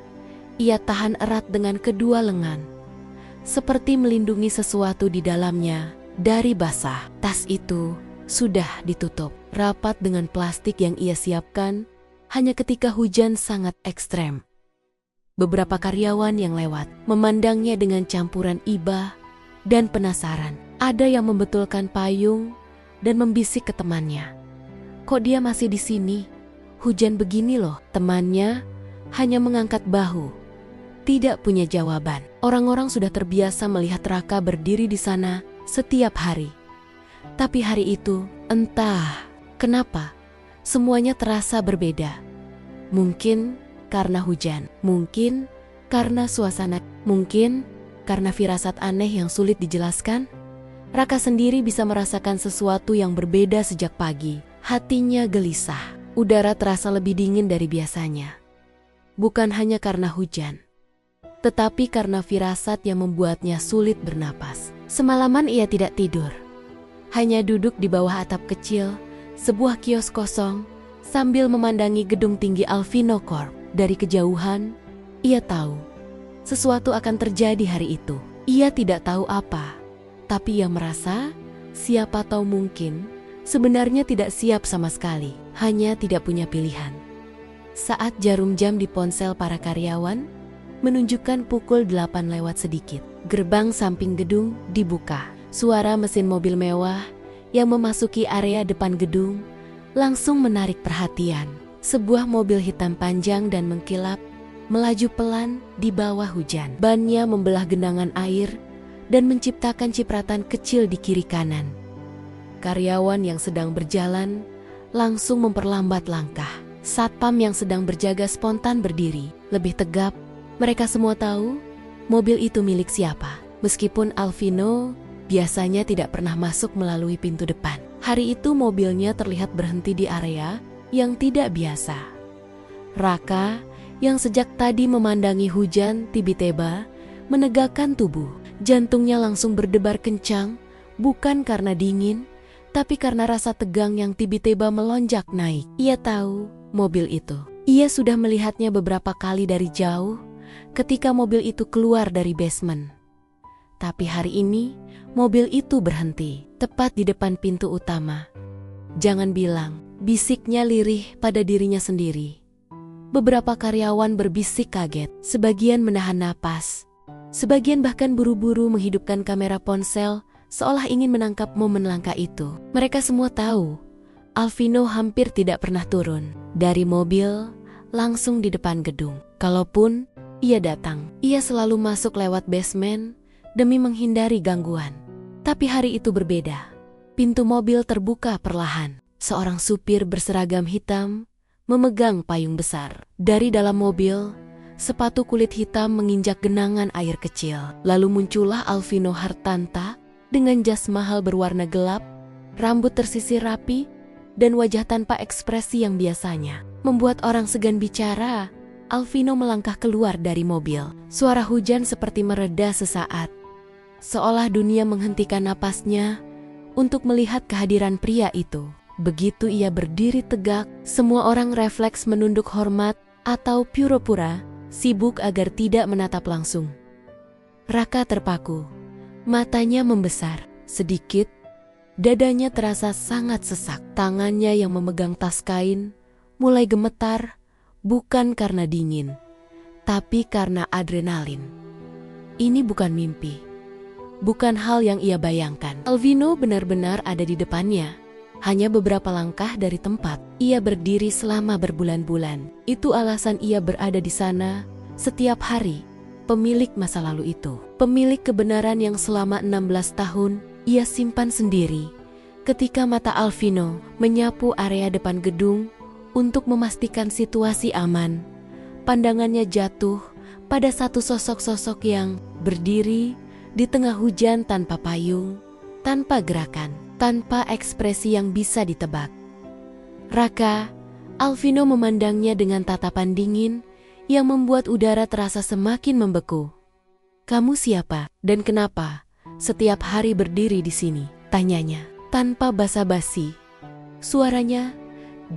ia tahan erat dengan kedua lengan, seperti melindungi sesuatu di dalamnya dari basah. Tas itu sudah ditutup rapat dengan plastik yang ia siapkan hanya ketika hujan sangat ekstrem. Beberapa karyawan yang lewat memandangnya dengan campuran iba dan penasaran. Ada yang membetulkan payung dan membisik ke temannya, "Kok dia masih di sini? Hujan begini loh." Temannya hanya mengangkat bahu, tidak punya jawaban. Orang-orang sudah terbiasa melihat Raka berdiri di sana setiap hari. Tapi hari itu, entah kenapa, semuanya terasa berbeda. Mungkin karena hujan, mungkin karena suasana, mungkin karena firasat aneh yang sulit dijelaskan. Raka sendiri bisa merasakan sesuatu yang berbeda sejak pagi. Hatinya gelisah, udara terasa lebih dingin dari biasanya. Bukan hanya karena hujan, tetapi karena firasat yang membuatnya sulit bernapas. Semalaman ia tidak tidur, hanya duduk di bawah atap kecil sebuah kios kosong sambil memandangi gedung tinggi Alvino Corp. Dari kejauhan, ia tahu sesuatu akan terjadi hari itu. Ia tidak tahu apa, tapi ia merasa siap atau mungkin sebenarnya tidak siap sama sekali, hanya tidak punya pilihan. Saat jarum jam di ponsel para karyawan menunjukkan pukul 8 lewat sedikit, Gerbang samping gedung dibuka. Suara mesin mobil mewah yang memasuki area depan gedung langsung menarik perhatian. Sebuah mobil hitam panjang dan mengkilap melaju pelan di bawah hujan. Bannya membelah genangan air dan menciptakan cipratan kecil di kiri kanan. Karyawan yang sedang berjalan langsung memperlambat langkah. Satpam yang sedang berjaga spontan berdiri, lebih tegap. Mereka semua tahu mobil itu milik siapa. Meskipun Alvino biasanya tidak pernah masuk melalui pintu depan, hari itu mobilnya terlihat berhenti di area yang tidak biasa. Raka yang sejak tadi memandangi hujan tiba-tiba menegakkan tubuh. Jantungnya langsung berdebar kencang, bukan karena dingin, tapi karena rasa tegang yang tiba-tiba melonjak naik. Ia tahu mobil itu. Ia sudah melihatnya beberapa kali dari jauh ketika mobil itu keluar dari basement. Tapi hari ini mobil itu berhenti tepat di depan pintu utama. Jangan bilang, bisiknya lirih pada dirinya sendiri. Beberapa karyawan berbisik kaget, sebagian menahan napas. Sebagian bahkan buru-buru menghidupkan kamera ponsel seolah ingin menangkap momen langka itu. Mereka semua tahu Alvino hampir tidak pernah turun dari mobil langsung di depan gedung. Kalaupun ia datang, ia selalu masuk lewat basement demi menghindari gangguan. Tapi hari itu berbeda. Pintu mobil terbuka perlahan. Seorang supir berseragam hitam memegang payung besar. Dari dalam mobil, sepatu kulit hitam menginjak genangan air kecil. Lalu muncullah Alvino Hartanta dengan jas mahal berwarna gelap, rambut tersisir rapi, dan wajah tanpa ekspresi yang biasanya membuat orang segan bicara. Alvino melangkah keluar dari mobil. Suara hujan seperti mereda sesaat, seolah dunia menghentikan napasnya untuk melihat kehadiran pria itu. Begitu ia berdiri tegak, semua orang refleks menunduk hormat atau pura-pura sibuk agar tidak menatap langsung. Raka terpaku, matanya membesar sedikit. Dadanya terasa sangat sesak. Tangannya yang memegang tas kain mulai gemetar, bukan karena dingin, tapi karena adrenalin. Ini bukan mimpi, bukan hal yang ia bayangkan. Alvino benar-benar ada di depannya. Hanya beberapa langkah dari tempat ia berdiri selama berbulan-bulan. Itu alasan ia berada di sana setiap hari. Pemilik masa lalu itu, pemilik kebenaran yang selama 16 tahun ia simpan sendiri. Ketika mata Alvino menyapu area depan gedung untuk memastikan situasi aman, pandangannya jatuh pada satu sosok-sosok yang berdiri di tengah hujan tanpa payung, tanpa gerakan, tanpa ekspresi yang bisa ditebak. Raka, Alvino memandangnya dengan tatapan dingin yang membuat udara terasa semakin membeku. "Kamu siapa dan kenapa setiap hari berdiri di sini?" tanyanya tanpa basa-basi. Suaranya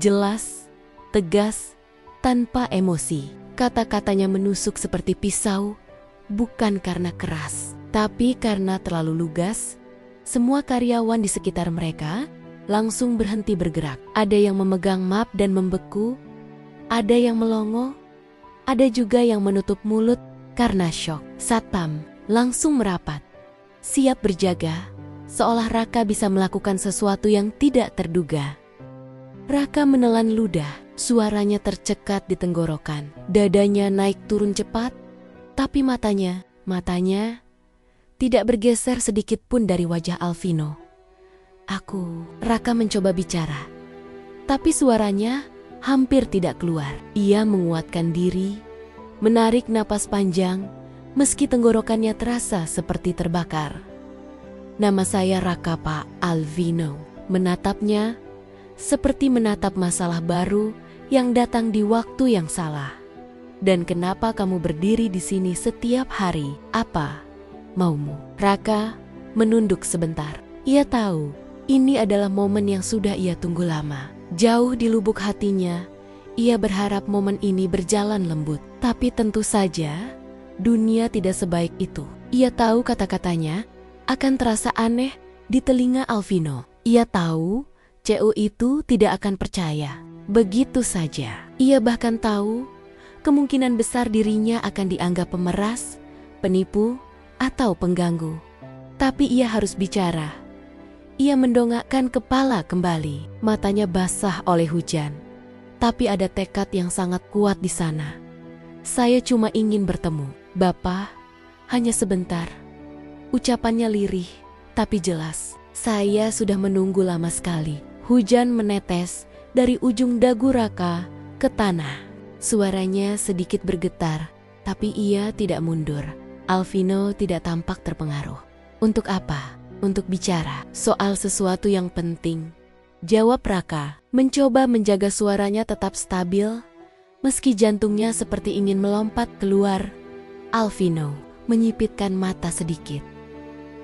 jelas, tegas, tanpa emosi. Kata-katanya menusuk seperti pisau, bukan karena keras, tapi karena terlalu lugas. Semua karyawan di sekitar mereka langsung berhenti bergerak. Ada yang memegang map dan membeku, ada yang melongo, ada juga yang menutup mulut karena syok. Satpam langsung merapat, siap berjaga, seolah Raka bisa melakukan sesuatu yang tidak terduga. Raka menelan ludah, suaranya tercekat di tenggorokan. Dadanya naik turun cepat, tapi matanya tidak bergeser sedikit pun dari wajah Alvino. Raka mencoba bicara, tapi suaranya hampir tidak keluar. Ia menguatkan diri, menarik napas panjang, meski tenggorokannya terasa seperti terbakar. "Nama saya Raka, Pak." Alvino menatapnya seperti menatap masalah baru yang datang di waktu yang salah. "Dan kenapa kamu berdiri di sini setiap hari? Apa maumu?" Raka menunduk sebentar. Ia tahu ini adalah momen yang sudah ia tunggu lama. Jauh di lubuk hatinya, ia berharap momen ini berjalan lembut. Tapi tentu saja, dunia tidak sebaik itu. Ia tahu kata-katanya akan terasa aneh di telinga Alvino. Ia tahu CU itu tidak akan percaya begitu saja. Ia bahkan tahu kemungkinan besar dirinya akan dianggap pemeras, penipu, atau pengganggu. Tapi ia harus bicara. Ia mendongakkan kepala kembali. Matanya basah oleh hujan. Tapi ada tekad yang sangat kuat di sana. Saya cuma ingin bertemu. Bapak, hanya sebentar. Ucapannya lirih, tapi jelas. Saya sudah menunggu lama sekali. Hujan menetes dari ujung dagu Raka ke tanah. Suaranya sedikit bergetar, tapi ia tidak mundur. Alvino tidak tampak terpengaruh. Untuk apa? Untuk bicara soal sesuatu yang penting. Jawab Raka, mencoba menjaga suaranya tetap stabil, meski jantungnya seperti ingin melompat keluar. Alvino menyipitkan mata sedikit.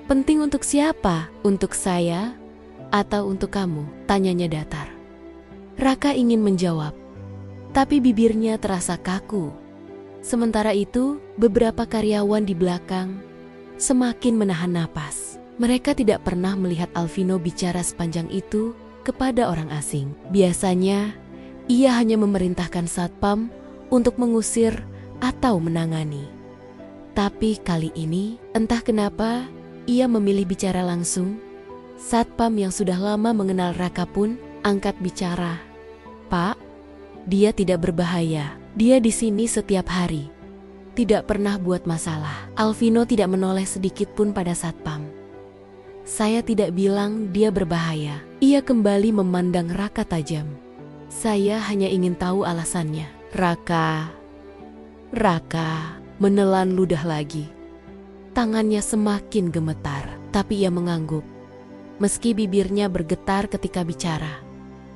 Penting untuk siapa? Untuk saya atau untuk kamu? Tanyanya datar. Raka ingin menjawab, tapi bibirnya terasa kaku. Sementara itu, beberapa karyawan di belakang semakin menahan napas. Mereka tidak pernah melihat Alvino bicara sepanjang itu kepada orang asing. Biasanya, ia hanya memerintahkan satpam untuk mengusir atau menangani. Tapi kali ini, entah kenapa, ia memilih bicara langsung. Satpam yang sudah lama mengenal Raka pun angkat bicara. Pak, dia tidak berbahaya. Dia di sini setiap hari. Tidak pernah buat masalah. Alvino tidak menoleh sedikit pun pada satpam. Saya tidak bilang dia berbahaya. Ia kembali memandang Raka tajam. Saya hanya ingin tahu alasannya. Raka menelan ludah lagi. Tangannya semakin gemetar, tapi ia mengangguk. Meski bibirnya bergetar ketika bicara.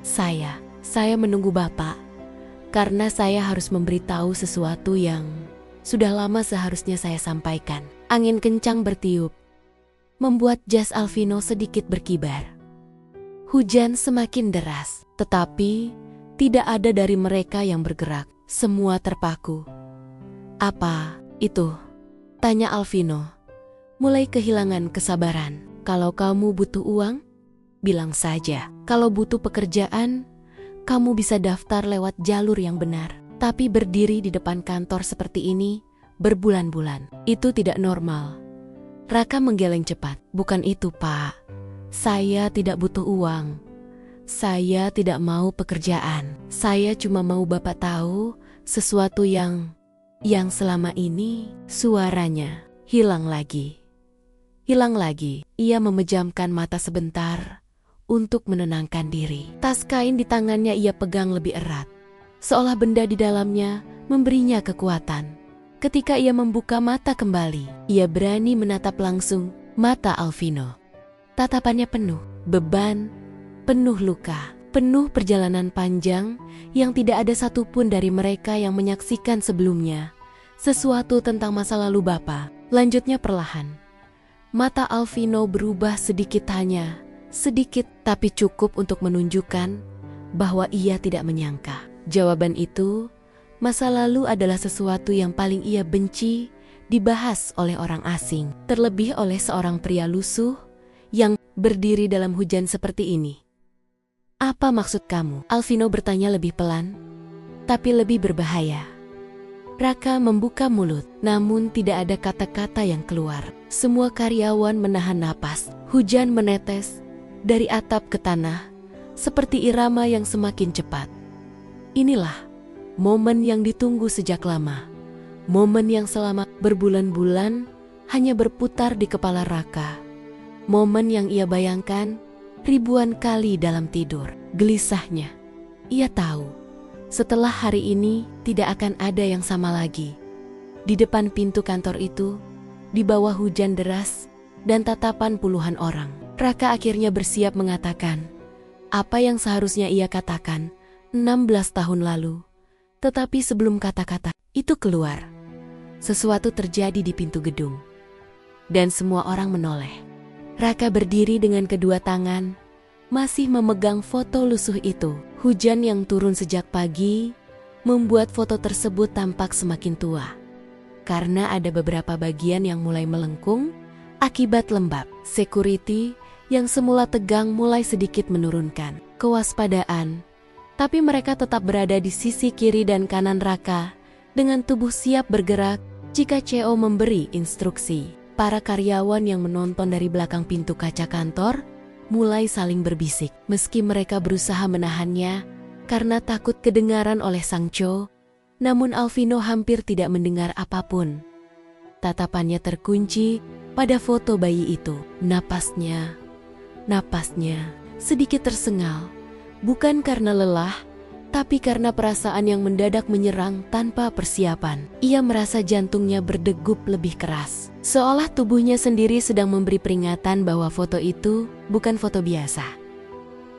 Saya menunggu Bapak, karena saya harus memberitahu sesuatu yang sudah lama seharusnya saya sampaikan. Angin kencang bertiup, membuat jas Alvino sedikit berkibar. Hujan semakin deras, tetapi tidak ada dari mereka yang bergerak. Semua terpaku. Apa itu? Tanya Alvino, mulai kehilangan kesabaran. Kalau kamu butuh uang, bilang saja. Kalau butuh pekerjaan, kamu bisa daftar lewat jalur yang benar. Tapi berdiri di depan kantor seperti ini berbulan-bulan, itu tidak normal. Raka menggeleng cepat. Bukan itu, Pak. Saya tidak butuh uang. Saya tidak mau pekerjaan. Saya cuma mau Bapak tahu sesuatu yang selama ini. Suaranya hilang lagi. Ia memejamkan mata sebentar untuk menenangkan diri. Tas kain di tangannya ia pegang lebih erat, seolah benda di dalamnya memberinya kekuatan. Ketika ia membuka mata kembali, ia berani menatap langsung mata Alvino. Tatapannya penuh beban, penuh luka, penuh perjalanan panjang yang tidak ada satupun dari mereka yang menyaksikan sebelumnya sesuatu tentang masa lalu Bapak. Lanjutnya perlahan. Mata Alvino berubah sedikit, hanya sedikit, tapi cukup untuk menunjukkan bahwa ia tidak menyangka. Jawaban itu, masa lalu adalah sesuatu yang paling ia benci dibahas oleh orang asing, terlebih oleh seorang pria lusuh yang berdiri dalam hujan seperti ini. Apa maksud kamu? Alvino bertanya lebih pelan, tapi lebih berbahaya. Raka membuka mulut, namun tidak ada kata-kata yang keluar. Semua karyawan menahan napas. Hujan menetes dari atap ke tanah, seperti irama yang semakin cepat. Inilah momen yang ditunggu sejak lama. Momen yang selama berbulan-bulan hanya berputar di kepala Raka. Momen yang ia bayangkan ribuan kali dalam tidur. Gelisahnya, ia tahu setelah hari ini tidak akan ada yang sama lagi. Di depan pintu kantor itu, di bawah hujan deras dan tatapan puluhan orang, Raka akhirnya bersiap mengatakan apa yang seharusnya ia katakan 16 tahun lalu. Tetapi sebelum kata-kata itu keluar, sesuatu terjadi di pintu gedung. Dan semua orang menoleh. Raka berdiri dengan kedua tangan, masih memegang foto lusuh itu. Hujan yang turun sejak pagi membuat foto tersebut tampak semakin tua. Karena ada beberapa bagian yang mulai melengkung akibat lembab. Security yang semula tegang mulai sedikit menurunkan kewaspadaan. Tapi mereka tetap berada di sisi kiri dan kanan Raka dengan tubuh siap bergerak jika CO memberi instruksi. Para karyawan yang menonton dari belakang pintu kaca kantor mulai saling berbisik. Meski mereka berusaha menahannya karena takut kedengaran oleh Sang Cho, namun Alvino hampir tidak mendengar apapun. Tatapannya terkunci pada foto bayi itu. Napasnya sedikit tersengal, bukan karena lelah, tapi karena perasaan yang mendadak menyerang tanpa persiapan. Ia merasa jantungnya berdegup lebih keras, seolah tubuhnya sendiri sedang memberi peringatan bahwa foto itu bukan foto biasa.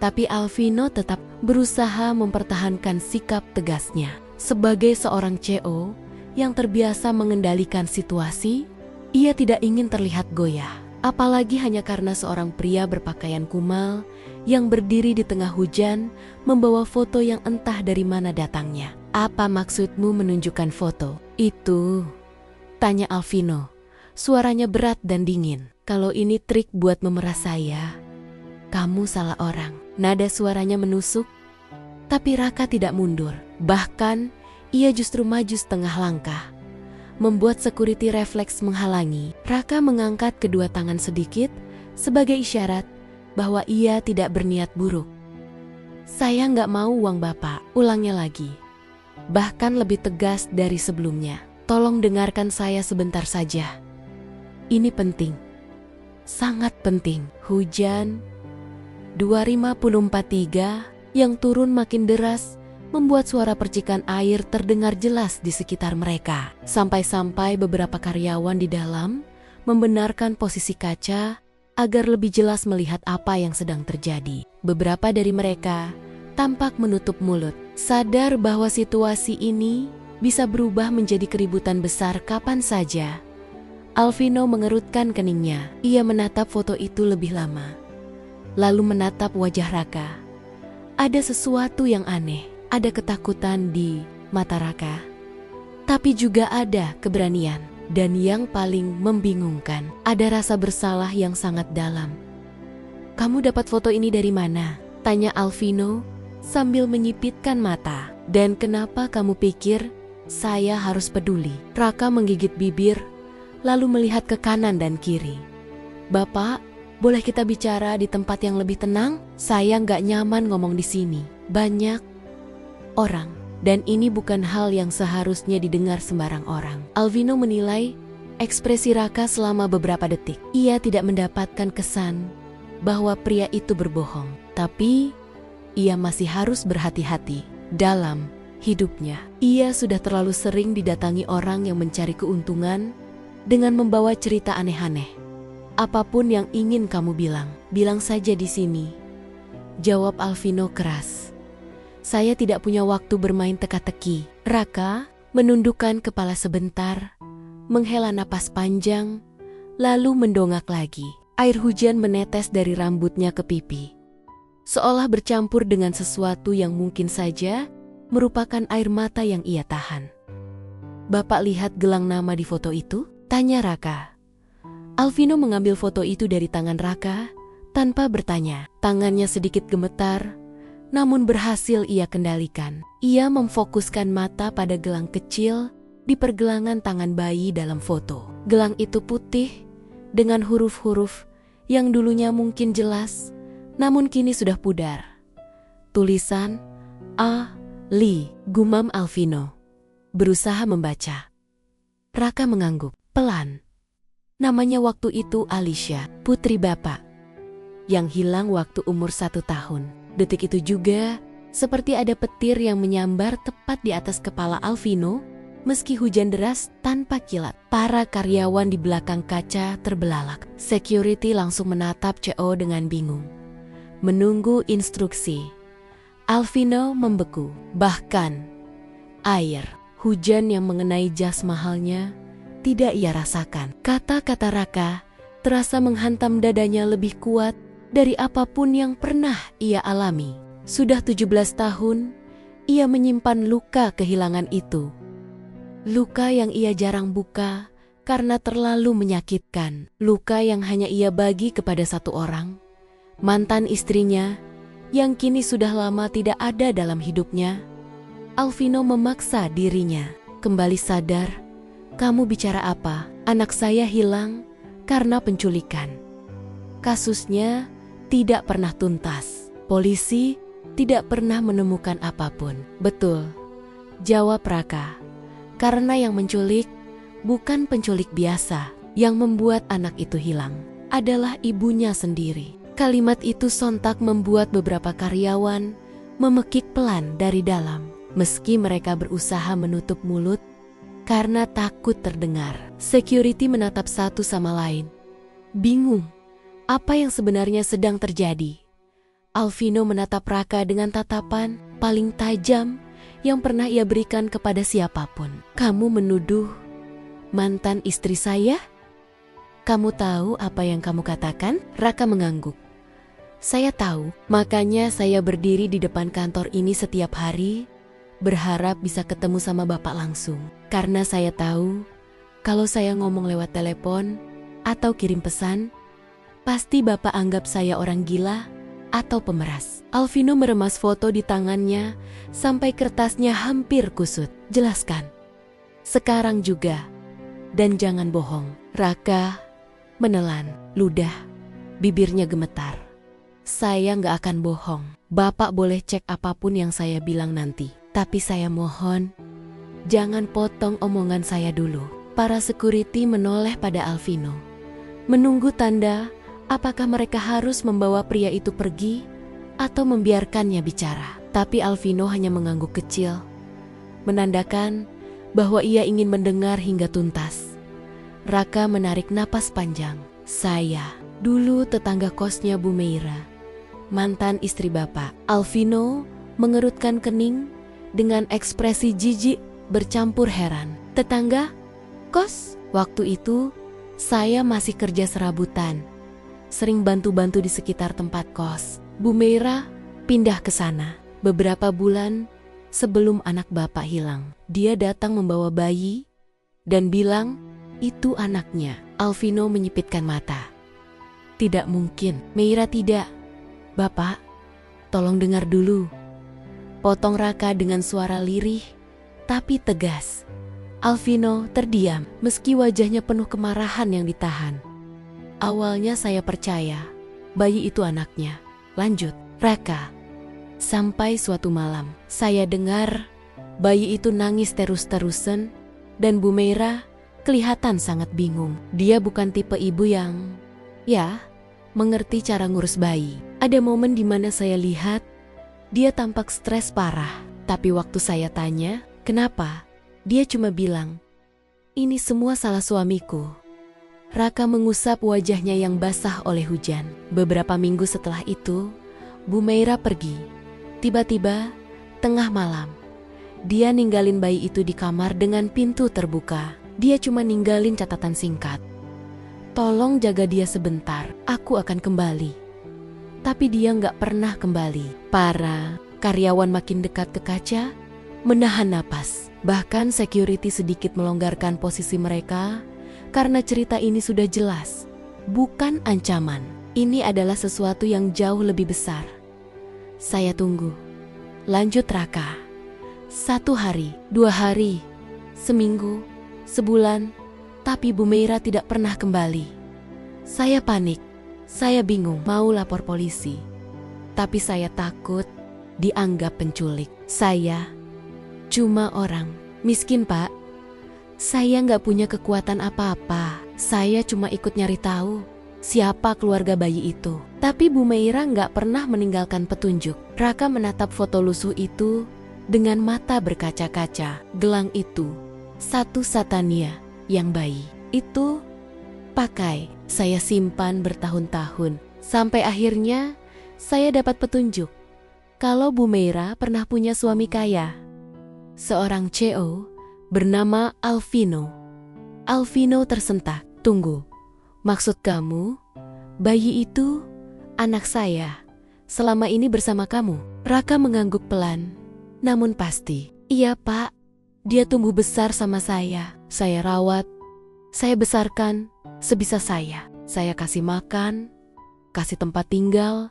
Tapi Alvino tetap berusaha mempertahankan sikap tegasnya. Sebagai seorang CEO yang terbiasa mengendalikan situasi, ia tidak ingin terlihat goyah. Apalagi hanya karena seorang pria berpakaian kumal yang berdiri di tengah hujan membawa foto yang entah dari mana datangnya. "Apa maksudmu menunjukkan foto itu?" tanya Alvino. Suaranya berat dan dingin. "Kalau ini trik buat memeras saya, kamu salah orang." Nada suaranya menusuk, tapi Raka tidak mundur. Bahkan, ia justru maju setengah langkah, membuat security refleks menghalangi. Raka mengangkat kedua tangan sedikit sebagai isyarat bahwa ia tidak berniat buruk. "Saya nggak mau uang Bapak," ulangnya lagi. Bahkan lebih tegas dari sebelumnya. "Tolong dengarkan saya sebentar saja. Ini penting. Sangat penting." Hujan 2543 yang turun makin deras membuat suara percikan air terdengar jelas di sekitar mereka. Sampai-sampai beberapa karyawan di dalam membenarkan posisi kaca agar lebih jelas melihat apa yang sedang terjadi. Beberapa dari mereka tampak menutup mulut, sadar bahwa situasi ini bisa berubah menjadi keributan besar kapan saja. Alvino mengerutkan keningnya. Ia menatap foto itu lebih lama, lalu menatap wajah Raka. Ada sesuatu yang aneh. Ada ketakutan di mata Raka, tapi juga ada keberanian. Dan yang paling membingungkan, ada rasa bersalah yang sangat dalam. "Kamu dapat foto ini dari mana?" tanya Alvino sambil menyipitkan mata. "Dan kenapa kamu pikir saya harus peduli?" Raka menggigit bibir, lalu melihat ke kanan dan kiri. "Bapak, boleh kita bicara di tempat yang lebih tenang? Saya nggak nyaman ngomong di sini. Banyak orang, dan ini bukan hal yang seharusnya didengar sembarang orang." Alvino menilai ekspresi Raka selama beberapa detik. Ia tidak mendapatkan kesan bahwa pria itu berbohong, tapi ia masih harus berhati-hati dalam hidupnya. Ia sudah terlalu sering didatangi orang yang mencari keuntungan dengan membawa cerita aneh-aneh. "Apapun yang ingin kamu bilang saja di sini," jawab Alvino keras. "Saya tidak punya waktu bermain teka-teki." Raka menundukkan kepala sebentar, menghela napas panjang, lalu mendongak lagi. Air hujan menetes dari rambutnya ke pipi, seolah bercampur dengan sesuatu yang mungkin saja merupakan air mata yang ia tahan. "Bapak lihat gelang nama di foto itu?" tanya Raka. Alvino mengambil foto itu dari tangan Raka tanpa bertanya. Tangannya sedikit gemetar, namun berhasil ia kendalikan. Ia memfokuskan mata pada gelang kecil di pergelangan tangan bayi dalam foto. Gelang itu putih dengan huruf-huruf yang dulunya mungkin jelas, namun kini sudah pudar. Tulisan Ali, gumam Alvino, berusaha membaca. Raka mengangguk pelan. Namanya waktu itu Alicia, putri Bapak, yang hilang waktu umur 1 tahun. Detik itu juga, seperti ada petir yang menyambar tepat di atas kepala Alvino, meski hujan deras tanpa kilat. Para karyawan di belakang kaca terbelalak. Security langsung menatap CEO dengan bingung, menunggu instruksi. Alvino membeku. Bahkan, air hujan yang mengenai jas mahalnya tidak ia rasakan. Kata-kata Raka terasa menghantam dadanya lebih kuat dari apapun yang pernah ia alami. Sudah 17 tahun, ia menyimpan luka kehilangan itu. Luka yang ia jarang buka karena terlalu menyakitkan. Luka yang hanya ia bagi kepada satu orang, mantan istrinya, yang kini sudah lama tidak ada dalam hidupnya. Alvino memaksa dirinya kembali sadar. "Kamu bicara apa? Anak saya hilang karena penculikan. Kasusnya tidak pernah tuntas. Polisi tidak pernah menemukan apapun. Betul, jawab Raka. Karena yang menculik bukan penculik biasa. Yang membuat anak itu hilang adalah ibunya sendiri. Kalimat itu sontak membuat beberapa karyawan memekik pelan dari dalam. Meski mereka berusaha menutup mulut karena takut terdengar. Security menatap satu sama lain, bingung apa yang sebenarnya sedang terjadi. Alvino menatap Raka dengan tatapan paling tajam yang pernah ia berikan kepada siapapun. Kamu menuduh mantan istri saya? Kamu tahu apa yang kamu katakan? Raka mengangguk. Saya tahu, makanya saya berdiri di depan kantor ini setiap hari, berharap bisa ketemu sama Bapak langsung. Karena saya tahu, kalau saya ngomong lewat telepon atau kirim pesan, pasti Bapak anggap saya orang gila atau pemeras. Alvino meremas foto di tangannya sampai kertasnya hampir kusut. Jelaskan. Sekarang juga. Dan jangan bohong. Raka menelan ludah, bibirnya gemetar. Saya nggak akan bohong. Bapak boleh cek apapun yang saya bilang nanti. Tapi saya mohon, jangan potong omongan saya dulu. Para security menoleh pada Alvino, menunggu tanda apakah mereka harus membawa pria itu pergi atau membiarkannya bicara. Tapi Alvino hanya mengangguk kecil, menandakan bahwa ia ingin mendengar hingga tuntas. Raka menarik napas panjang. Saya dulu tetangga kosnya Bu Meira, mantan istri Bapak. Alvino mengerutkan kening dengan ekspresi jijik bercampur heran. Tetangga? Kos? Waktu itu saya masih kerja serabutan, sering bantu-bantu di sekitar tempat kos. Bu Meira pindah ke sana beberapa bulan sebelum anak Bapak hilang. Dia datang membawa bayi dan bilang itu anaknya. Alvino menyipitkan mata. Tidak mungkin, Meira tidak. Bapak, tolong dengar dulu. Potong Raka dengan suara lirih tapi tegas. Alvino terdiam meski wajahnya penuh kemarahan yang ditahan. Awalnya saya percaya bayi itu anaknya. Lanjut, Raka. Sampai suatu malam, saya dengar bayi itu nangis terus-terusan dan Bu Meira kelihatan sangat bingung. Dia bukan tipe ibu yang, mengerti cara ngurus bayi. Ada momen di mana saya lihat dia tampak stres parah. Tapi waktu saya tanya, kenapa? Dia cuma bilang, ini semua salah suamiku. Raka mengusap wajahnya yang basah oleh hujan. Beberapa minggu setelah itu, Bu Meira pergi. Tiba-tiba, tengah malam, dia ninggalin bayi itu di kamar dengan pintu terbuka. Dia cuma ninggalin catatan singkat. Tolong jaga dia sebentar, aku akan kembali. Tapi dia nggak pernah kembali. Para karyawan makin dekat ke kaca, menahan napas. Bahkan security sedikit melonggarkan posisi mereka karena cerita ini sudah jelas. Bukan ancaman. Ini adalah sesuatu yang jauh lebih besar. Saya tunggu. Lanjut Raka. 1 hari, 2 hari, seminggu, sebulan, tapi Bu Meira tidak pernah kembali. Saya panik, saya bingung mau lapor polisi. Tapi saya takut dianggap penculik. Saya cuma orang miskin, Pak. Saya nggak punya kekuatan apa-apa. Saya cuma ikut nyari tahu siapa keluarga bayi itu. Tapi Bu Meira nggak pernah meninggalkan petunjuk. Raka menatap foto lusuh itu dengan mata berkaca-kaca. Gelang itu satu Satania yang bayi itu pakai. Saya simpan bertahun-tahun. Sampai akhirnya saya dapat petunjuk kalau Bu Meira pernah punya suami kaya, seorang CEO bernama Alvino. Alvino tersentak. Tunggu, maksud kamu bayi itu anak saya selama ini bersama kamu? Raka mengangguk pelan, namun pasti. Iya Pak, dia tumbuh besar sama saya. Saya rawat, saya besarkan sebisa saya. Saya kasih makan, kasih tempat tinggal,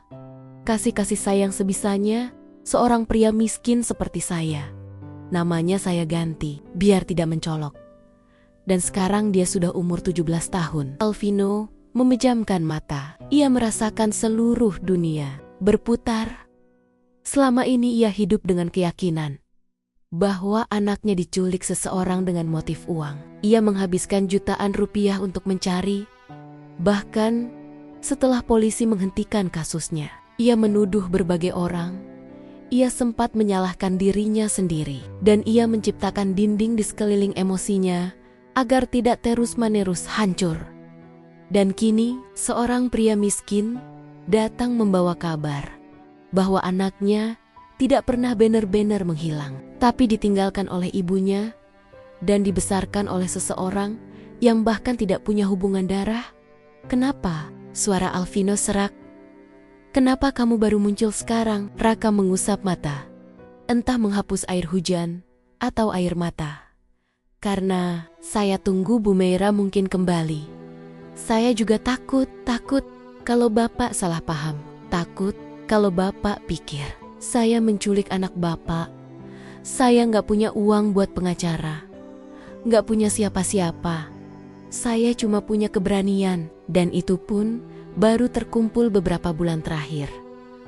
kasih sayang sebisanya seorang pria miskin seperti saya. Namanya saya ganti, biar tidak mencolok. dan sekarang dia sudah umur 17 tahun. Alvino memejamkan mata. Ia merasakan seluruh dunia berputar. Selama ini ia hidup dengan keyakinan bahwa anaknya diculik seseorang dengan motif uang. Ia menghabiskan jutaan rupiah untuk mencari. Bahkan setelah polisi menghentikan kasusnya, ia menuduh berbagai orang. Ia sempat menyalahkan dirinya sendiri, dan ia menciptakan dinding di sekeliling emosinya agar tidak terus-menerus hancur. Dan kini, seorang pria miskin datang membawa kabar bahwa anaknya tidak pernah benar-benar menghilang, tapi ditinggalkan oleh ibunya dan dibesarkan oleh seseorang yang bahkan tidak punya hubungan darah. Kenapa? Suara Alvino serak. Kenapa kamu baru muncul sekarang? Raka mengusap mata, entah menghapus air hujan atau air mata. Karena saya tunggu Bu Meira mungkin kembali. Saya juga takut kalau Bapak salah paham. Takut kalau Bapak pikir saya menculik anak Bapak. Saya nggak punya uang buat pengacara. Nggak punya siapa-siapa. Saya cuma punya keberanian, dan itu pun baru terkumpul beberapa bulan terakhir.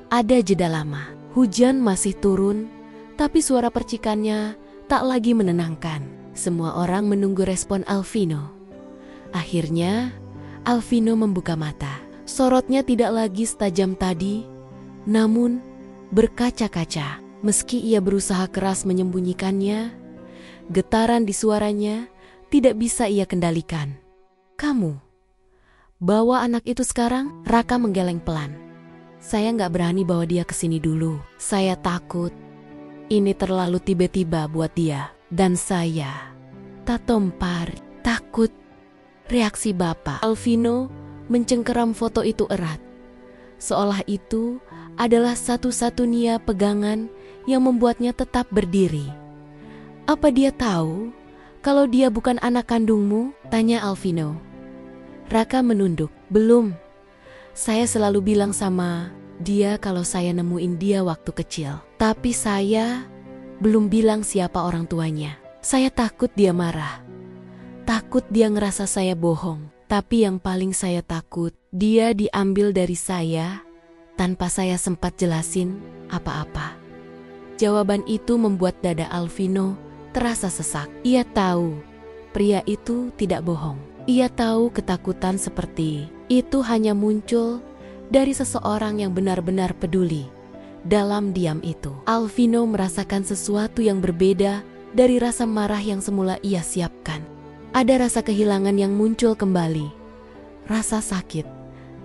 Ada jeda lama. Hujan masih turun, tapi suara percikannya tak lagi menenangkan. Semua orang menunggu respon Alvino. Akhirnya, Alvino membuka mata. Sorotnya tidak lagi setajam tadi, namun berkaca-kaca. Meski ia berusaha keras menyembunyikannya, getaran di suaranya tidak bisa ia kendalikan. Kamu bawa anak itu sekarang? Raka menggeleng pelan. Saya nggak berani bawa dia ke sini dulu. Saya takut ini terlalu tiba-tiba buat dia. Dan saya Tatompar takut. Reaksi Bapak. Alvino mencengkeram foto itu erat, seolah itu adalah satu-satunya pegangan yang membuatnya tetap berdiri. Apa dia tahu kalau dia bukan anak kandungmu? Tanya Alvino. Raka menunduk. Belum. Saya selalu bilang sama dia kalau saya nemuin dia waktu kecil. Tapi saya belum bilang siapa orang tuanya. Saya takut dia marah. Takut dia ngerasa saya bohong. Tapi yang paling saya takut, dia diambil dari saya tanpa saya sempat jelasin apa-apa. Jawaban itu membuat dada Alvino terasa sesak. Ia tahu pria itu tidak bohong. Ia tahu ketakutan seperti itu hanya muncul dari seseorang yang benar-benar peduli. Dalam diam itu, Alvino merasakan sesuatu yang berbeda dari rasa marah yang semula ia siapkan. Ada rasa kehilangan yang muncul kembali, rasa sakit,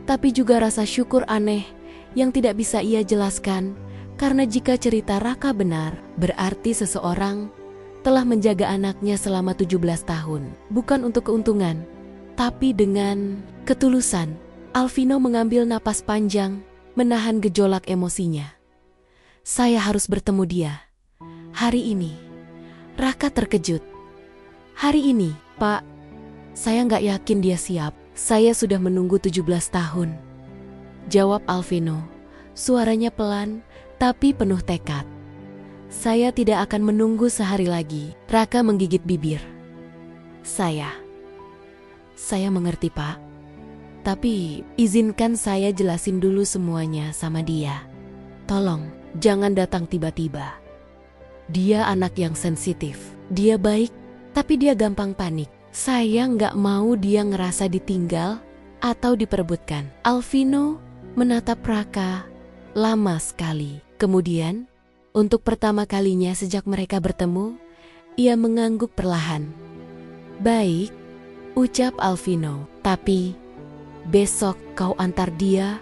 tapi juga rasa syukur aneh yang tidak bisa ia jelaskan, karena jika cerita Raka benar, berarti seseorang telah menjaga anaknya selama 17 tahun. Bukan untuk keuntungan, tapi dengan ketulusan. Alvino mengambil napas panjang, menahan gejolak emosinya. Saya harus bertemu dia. Hari ini. Raka terkejut. Hari ini, Pak. Saya nggak yakin dia siap. Saya sudah menunggu 17 tahun. Jawab Alvino. Suaranya pelan, tapi penuh tekad. Saya tidak akan menunggu sehari lagi. Raka menggigit bibir. Saya mengerti, Pak. Tapi izinkan saya jelasin dulu semuanya sama dia. Tolong, jangan datang tiba-tiba. Dia anak yang sensitif. Dia baik, tapi dia gampang panik. Saya nggak mau dia ngerasa ditinggal atau diperebutkan. Alvino menatap Raka lama sekali. Kemudian, untuk pertama kalinya sejak mereka bertemu, ia mengangguk perlahan. Baik, ucap Alvino. Tapi, besok kau antar dia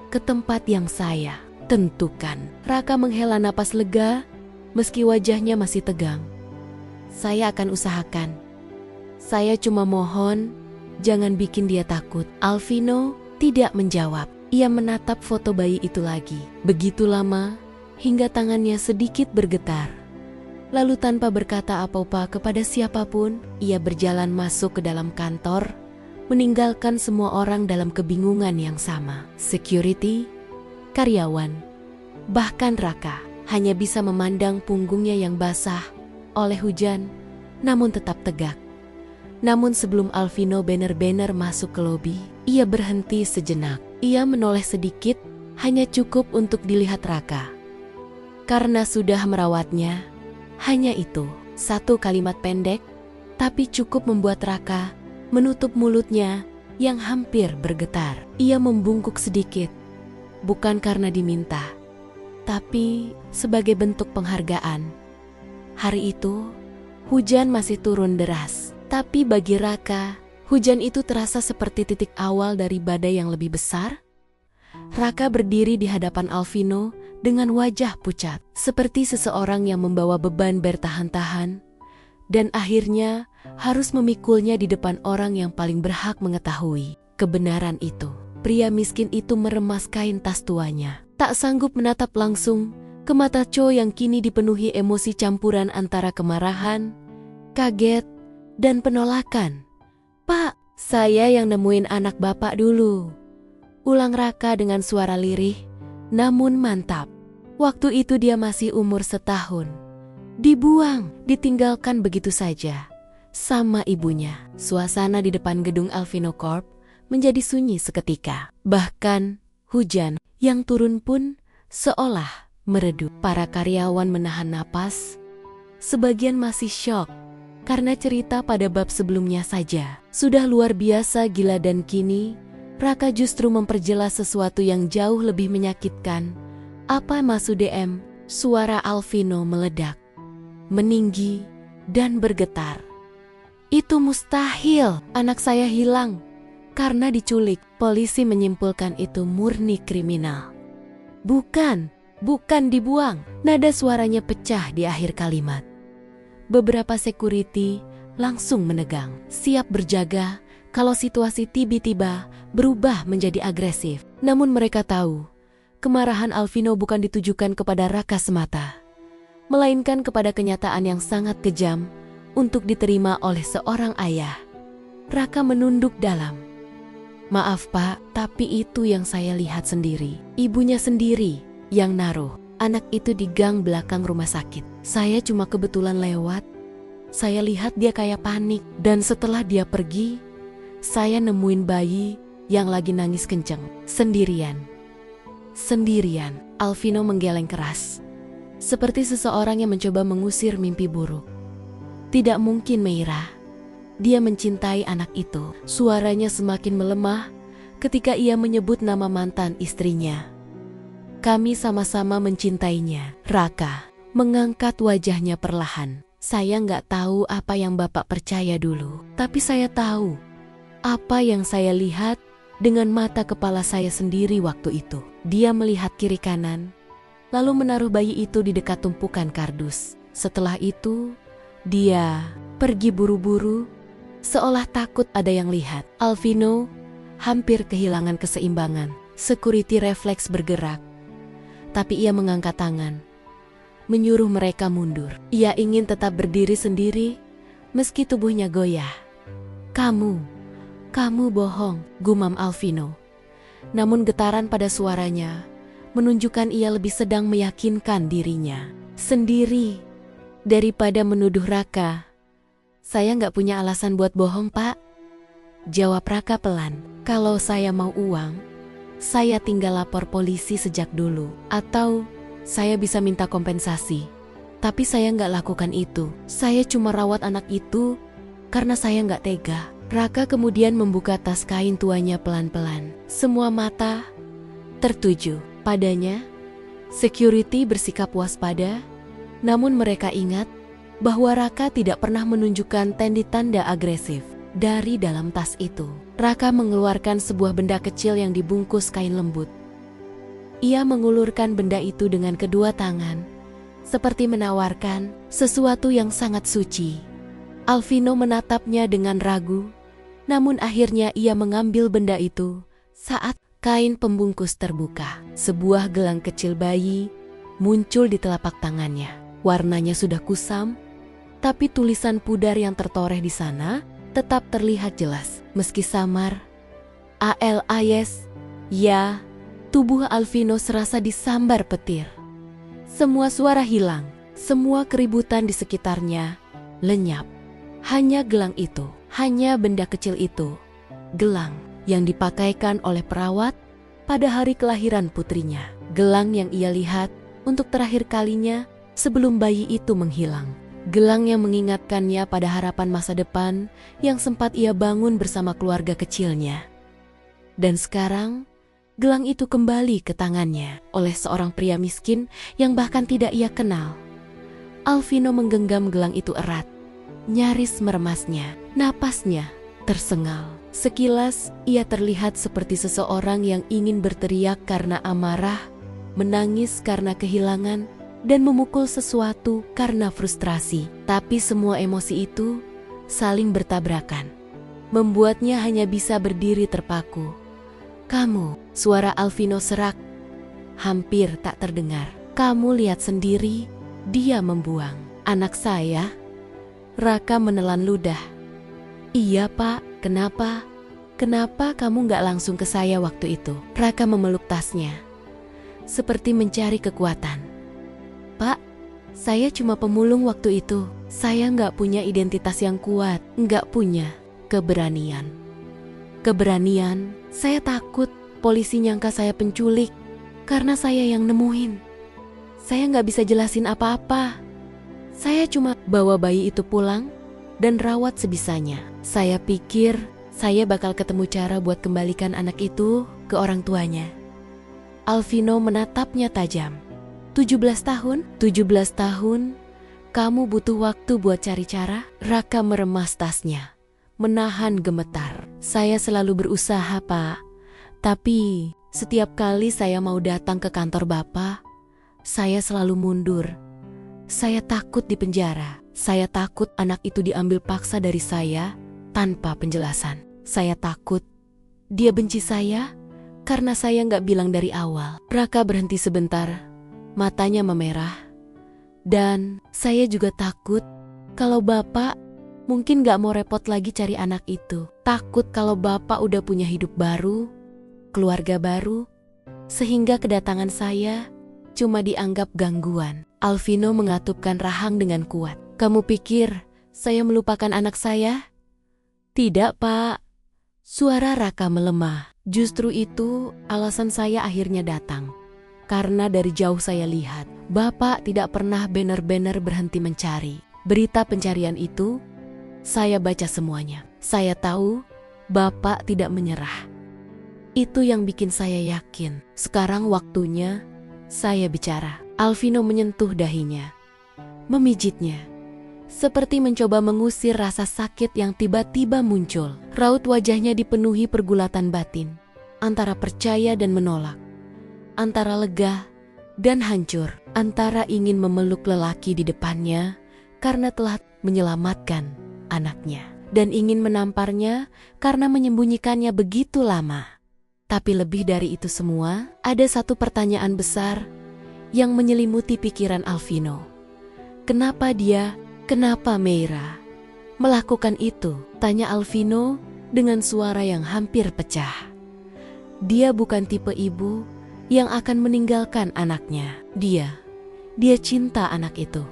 ke tempat yang saya tentukan. Raka menghela napas lega, meski wajahnya masih tegang. Saya akan usahakan. Saya cuma mohon, jangan bikin dia takut. Alvino tidak menjawab. Ia menatap foto bayi itu lagi. Begitu lama, hingga tangannya sedikit bergetar. Lalu tanpa berkata apa-apa kepada siapapun, ia berjalan masuk ke dalam kantor, meninggalkan semua orang dalam kebingungan yang sama. Security, karyawan, bahkan Raka hanya bisa memandang punggungnya yang basah oleh hujan, namun tetap tegak. Namun sebelum Alvino benar-benar masuk ke lobi, ia berhenti sejenak. Ia menoleh sedikit, hanya cukup untuk dilihat Raka. Karena sudah merawatnya, hanya itu, satu kalimat pendek, tapi cukup membuat Raka menutup mulutnya yang hampir bergetar. Ia membungkuk sedikit, bukan karena diminta, tapi sebagai bentuk penghargaan. Hari itu, hujan masih turun deras, tapi bagi Raka, hujan itu terasa seperti titik awal dari badai yang lebih besar. Raka berdiri di hadapan Alvino dengan wajah pucat, seperti seseorang yang membawa beban bertahan-tahan, dan akhirnya harus memikulnya di depan orang yang paling berhak mengetahui kebenaran itu. Pria miskin itu meremas kain tas tuanya, tak sanggup menatap langsung ke mata Cho yang kini dipenuhi emosi campuran antara kemarahan, kaget, dan penolakan. "Pak, saya yang nemuin anak Bapak dulu," ulang Raka dengan suara lirih, namun mantap. Waktu itu dia masih umur setahun. Dibuang, ditinggalkan begitu saja sama ibunya. Suasana di depan gedung Alvino Corp menjadi sunyi seketika. Bahkan hujan yang turun pun seolah meredup. Para karyawan menahan napas. Sebagian masih syok karena cerita pada bab sebelumnya saja sudah luar biasa gila, dan kini Raka justru memperjelas sesuatu yang jauh lebih menyakitkan. "Apa maksud DM?" Suara Alvino meledak, meninggi, dan bergetar. "Itu mustahil, anak saya hilang karena diculik." Polisi menyimpulkan itu murni kriminal. Bukan dibuang." Nada suaranya pecah di akhir kalimat. Beberapa security langsung menegang, siap berjaga kalau situasi tiba-tiba berubah menjadi agresif. Namun mereka tahu, kemarahan Alvino bukan ditujukan kepada Raka semata, melainkan kepada kenyataan yang sangat kejam untuk diterima oleh seorang ayah. Raka menunduk dalam. "Maaf Pak, tapi itu yang saya lihat sendiri. Ibunya sendiri yang naruh anak itu di gang belakang rumah sakit. Saya cuma kebetulan lewat. Saya lihat dia kayak panik, dan setelah dia pergi, saya nemuin bayi yang lagi nangis kenceng. Sendirian. Alvino menggeleng keras, seperti seseorang yang mencoba mengusir mimpi buruk. "Tidak mungkin, Meira. Dia mencintai anak itu." Suaranya semakin melemah ketika ia menyebut nama mantan istrinya. "Kami sama-sama mencintainya." Raka mengangkat wajahnya perlahan. "Saya nggak tahu apa yang Bapak percaya dulu, tapi saya tahu apa yang saya lihat dengan mata kepala saya sendiri waktu itu." Dia melihat kiri kanan, lalu menaruh bayi itu di dekat tumpukan kardus. Setelah itu, dia pergi buru-buru, seolah takut ada yang lihat. Alvino hampir kehilangan keseimbangan. Security refleks bergerak, tapi ia mengangkat tangan, menyuruh mereka mundur. Ia ingin tetap berdiri sendiri, meski tubuhnya goyah. Kamu bohong," gumam Alvino. Namun getaran pada suaranya menunjukkan ia lebih sedang meyakinkan dirinya sendiri daripada menuduh Raka. "Saya nggak punya alasan buat bohong, Pak," jawab Raka pelan. "Kalau saya mau uang, saya tinggal lapor polisi sejak dulu. Atau saya bisa minta kompensasi. Tapi saya nggak lakukan itu. Saya cuma rawat anak itu karena saya nggak tega." Raka kemudian membuka tas kain tuanya pelan-pelan. Semua mata tertuju padanya. Security bersikap waspada, namun mereka ingat bahwa Raka tidak pernah menunjukkan tanda agresif. Dari dalam tas itu, Raka mengeluarkan sebuah benda kecil yang dibungkus kain lembut. Ia mengulurkan benda itu dengan kedua tangan, seperti menawarkan sesuatu yang sangat suci. Alvino menatapnya dengan ragu, namun akhirnya ia mengambil benda itu saat kain pembungkus terbuka. Sebuah gelang kecil bayi muncul di telapak tangannya. Warnanya sudah kusam, tapi tulisan pudar yang tertoreh di sana tetap terlihat jelas. Meski samar, ALIS, ya, tubuh Alvino serasa disambar petir. Semua suara hilang, semua keributan di sekitarnya lenyap. Hanya gelang itu Hanya benda kecil itu, gelang yang dipakaikan oleh perawat pada hari kelahiran putrinya. Gelang yang ia lihat untuk terakhir kalinya sebelum bayi itu menghilang. Gelang yang mengingatkannya pada harapan masa depan yang sempat ia bangun bersama keluarga kecilnya. Dan sekarang, gelang itu kembali ke tangannya oleh seorang pria miskin yang bahkan tidak ia kenal. Alvino menggenggam gelang itu erat, nyaris meremasnya. Napasnya tersengal. Sekilas ia terlihat seperti seseorang yang ingin berteriak karena amarah, menangis karena kehilangan, dan memukul sesuatu karena frustrasi. Tapi semua emosi itu saling bertabrakan, membuatnya hanya bisa berdiri terpaku. "Kamu," suara Alvino serak, hampir tak terdengar. "Kamu lihat sendiri, dia membuang anak saya." Raka menelan ludah. "Iya Pak, kenapa? Kenapa kamu gak langsung ke saya waktu itu?" Raka memeluk tasnya, seperti mencari kekuatan. "Pak, saya cuma pemulung waktu itu. Saya gak punya identitas yang kuat, gak punya keberanian. Keberanian, saya takut polisi nyangka saya penculik, karena saya yang nemuin. Saya gak bisa jelasin apa-apa. Saya cuma bawa bayi itu pulang dan rawat sebisanya. Saya pikir saya bakal ketemu cara buat kembalikan anak itu ke orang tuanya." Alvino menatapnya tajam. 17 tahun? 17 tahun? Kamu butuh waktu buat cari cara?" Raka meremas tasnya, menahan gemetar. "Saya selalu berusaha, Pak. Tapi setiap kali saya mau datang ke kantor Bapak, saya selalu mundur. Saya takut dipenjara. Saya takut anak itu diambil paksa dari saya tanpa penjelasan. Saya takut dia benci saya karena saya nggak bilang dari awal." Raka berhenti sebentar, matanya memerah. "Dan saya juga takut kalau Bapak mungkin nggak mau repot lagi cari anak itu. Takut kalau Bapak udah punya hidup baru, keluarga baru, sehingga kedatangan saya cuma dianggap gangguan." Alvino mengatupkan rahang dengan kuat. "Kamu pikir saya melupakan anak saya?" "Tidak, Pak." Suara Raka melemah. "Justru itu alasan saya akhirnya datang. Karena dari jauh saya lihat, Bapak tidak pernah benar-benar berhenti mencari. Berita pencarian itu, saya baca semuanya. Saya tahu Bapak tidak menyerah. Itu yang bikin saya yakin. Sekarang waktunya saya bicara." Alvino menyentuh dahinya, memijitnya, seperti mencoba mengusir rasa sakit yang tiba-tiba muncul. Raut wajahnya dipenuhi pergulatan batin, antara percaya dan menolak, antara lega dan hancur, antara ingin memeluk lelaki di depannya karena telah menyelamatkan anaknya, dan ingin menamparnya karena menyembunyikannya begitu lama. Tapi lebih dari itu semua, ada satu pertanyaan besar yang menyelimuti pikiran Alvino. Kenapa dia, kenapa Meira melakukan itu? Tanya Alvino dengan suara yang hampir pecah. Dia bukan tipe ibu yang akan meninggalkan anaknya. Dia cinta anak itu.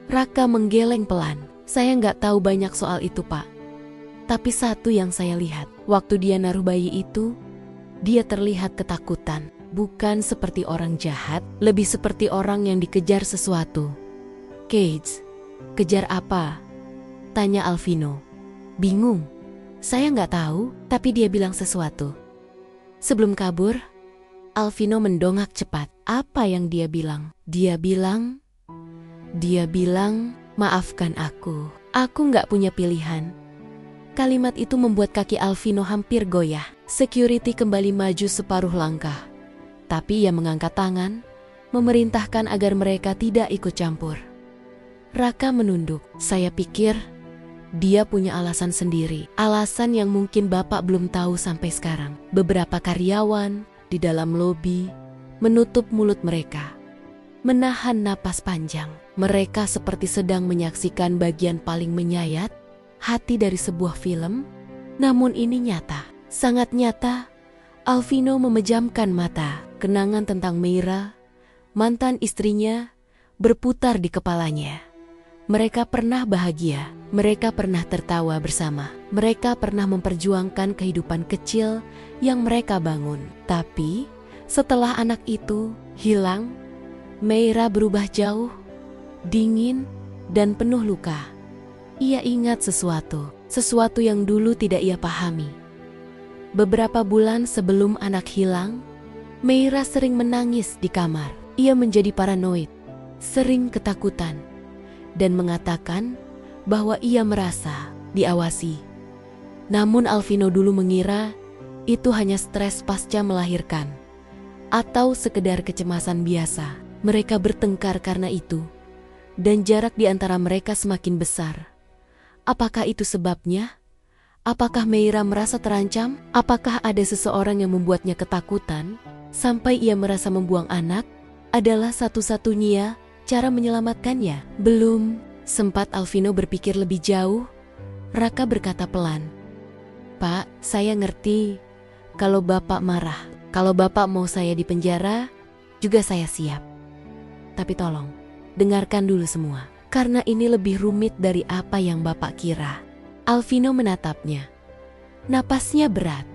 Raka menggeleng pelan. "Saya nggak tahu banyak soal itu, Pak. Tapi satu yang saya lihat, waktu dia naruh bayi itu, dia terlihat ketakutan. Bukan seperti orang jahat, lebih seperti orang yang dikejar sesuatu." "Cage, kejar apa?" tanya Alvino. Bingung. "Saya nggak tahu, tapi dia bilang sesuatu." Sebelum kabur, Alvino mendongak cepat. Apa yang dia bilang? Dia bilang, "Maafkan aku. Aku nggak punya pilihan." Kalimat itu membuat kaki Alvino hampir goyah. Security kembali maju separuh langkah. Tapi ia mengangkat tangan, memerintahkan agar mereka tidak ikut campur. Raka menunduk. "Saya pikir dia punya alasan sendiri. Alasan yang mungkin Bapak belum tahu sampai sekarang." Beberapa karyawan di dalam lobi menutup mulut mereka, menahan napas panjang. Mereka seperti sedang menyaksikan bagian paling menyayat hati dari sebuah film. Namun ini nyata, sangat nyata. Alvino memejamkan mata. Kenangan tentang Meira, mantan istrinya, berputar di kepalanya. Mereka pernah bahagia, Mereka pernah tertawa bersama. Mereka pernah memperjuangkan kehidupan kecil yang mereka bangun. Tapi setelah anak itu hilang, Meira berubah jauh, dingin, dan penuh luka. Ia ingat sesuatu yang dulu tidak ia pahami. Beberapa bulan sebelum anak hilang, Meira sering menangis di kamar. Ia menjadi paranoid, sering ketakutan, dan mengatakan bahwa ia merasa diawasi. Namun Alvino dulu mengira itu hanya stres pasca melahirkan, atau sekedar kecemasan biasa. Mereka bertengkar karena itu, dan jarak di antara mereka semakin besar. Apakah itu sebabnya? Apakah Meira merasa terancam? Apakah ada seseorang yang membuatnya ketakutan sampai ia merasa membuang anak adalah satu-satunya cara menyelamatkannya? Belum sempat Alvino berpikir lebih jauh, Raka berkata pelan, "Pak, saya ngerti kalau Bapak marah. Kalau Bapak mau saya di penjara, juga saya siap. Tapi tolong, dengarkan dulu semua, karena ini lebih rumit dari apa yang Bapak kira." Alvino menatapnya. Napasnya berat.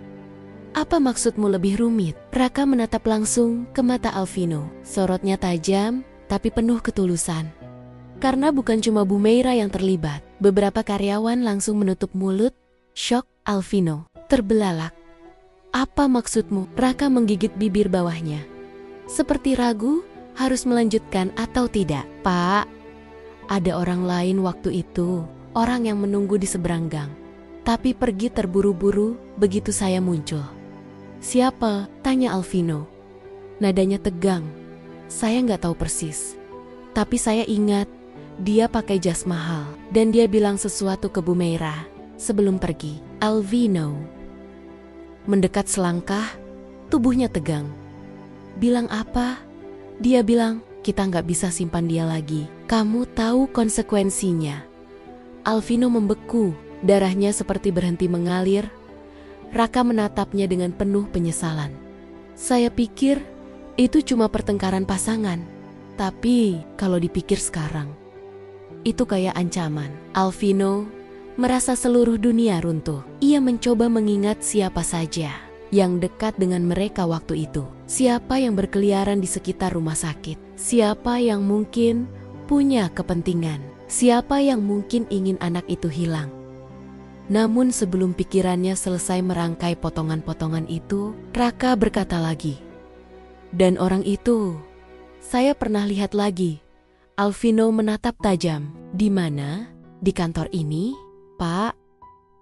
"Apa maksudmu lebih rumit?" Raka menatap langsung ke mata Alvino. Sorotnya tajam, tapi penuh ketulusan. Karena bukan cuma Bu Meira yang terlibat. Beberapa karyawan langsung menutup mulut. Shock. Alvino terbelalak. "Apa maksudmu?" Raka menggigit bibir bawahnya, seperti ragu harus melanjutkan atau tidak. "Pak, ada orang lain waktu itu. Orang yang menunggu di seberang gang. Tapi pergi terburu-buru begitu saya muncul." "Siapa?" tanya Alvino. Nadanya tegang. "Saya nggak tahu persis. Tapi saya ingat dia pakai jas mahal. Dan dia bilang sesuatu ke Bu Meira sebelum pergi." Alvino mendekat selangkah, tubuhnya tegang. "Bilang apa?" "Dia bilang, kita nggak bisa simpan dia lagi. Kamu tahu konsekuensinya." Alvino membeku, darahnya seperti berhenti mengalir. Raka menatapnya dengan penuh penyesalan. "Saya pikir itu cuma pertengkaran pasangan. Tapi kalau dipikir sekarang, itu kayak ancaman." Alvino merasa seluruh dunia runtuh. Ia mencoba mengingat siapa saja yang dekat dengan mereka waktu itu. Siapa yang berkeliaran di sekitar rumah sakit. Siapa yang mungkin punya kepentingan. Siapa yang mungkin ingin anak itu hilang. Namun sebelum pikirannya selesai merangkai potongan-potongan itu, Raka berkata lagi, "Dan orang itu, saya pernah lihat lagi." Alvino menatap tajam. "Di mana? Di kantor ini?" "Pak."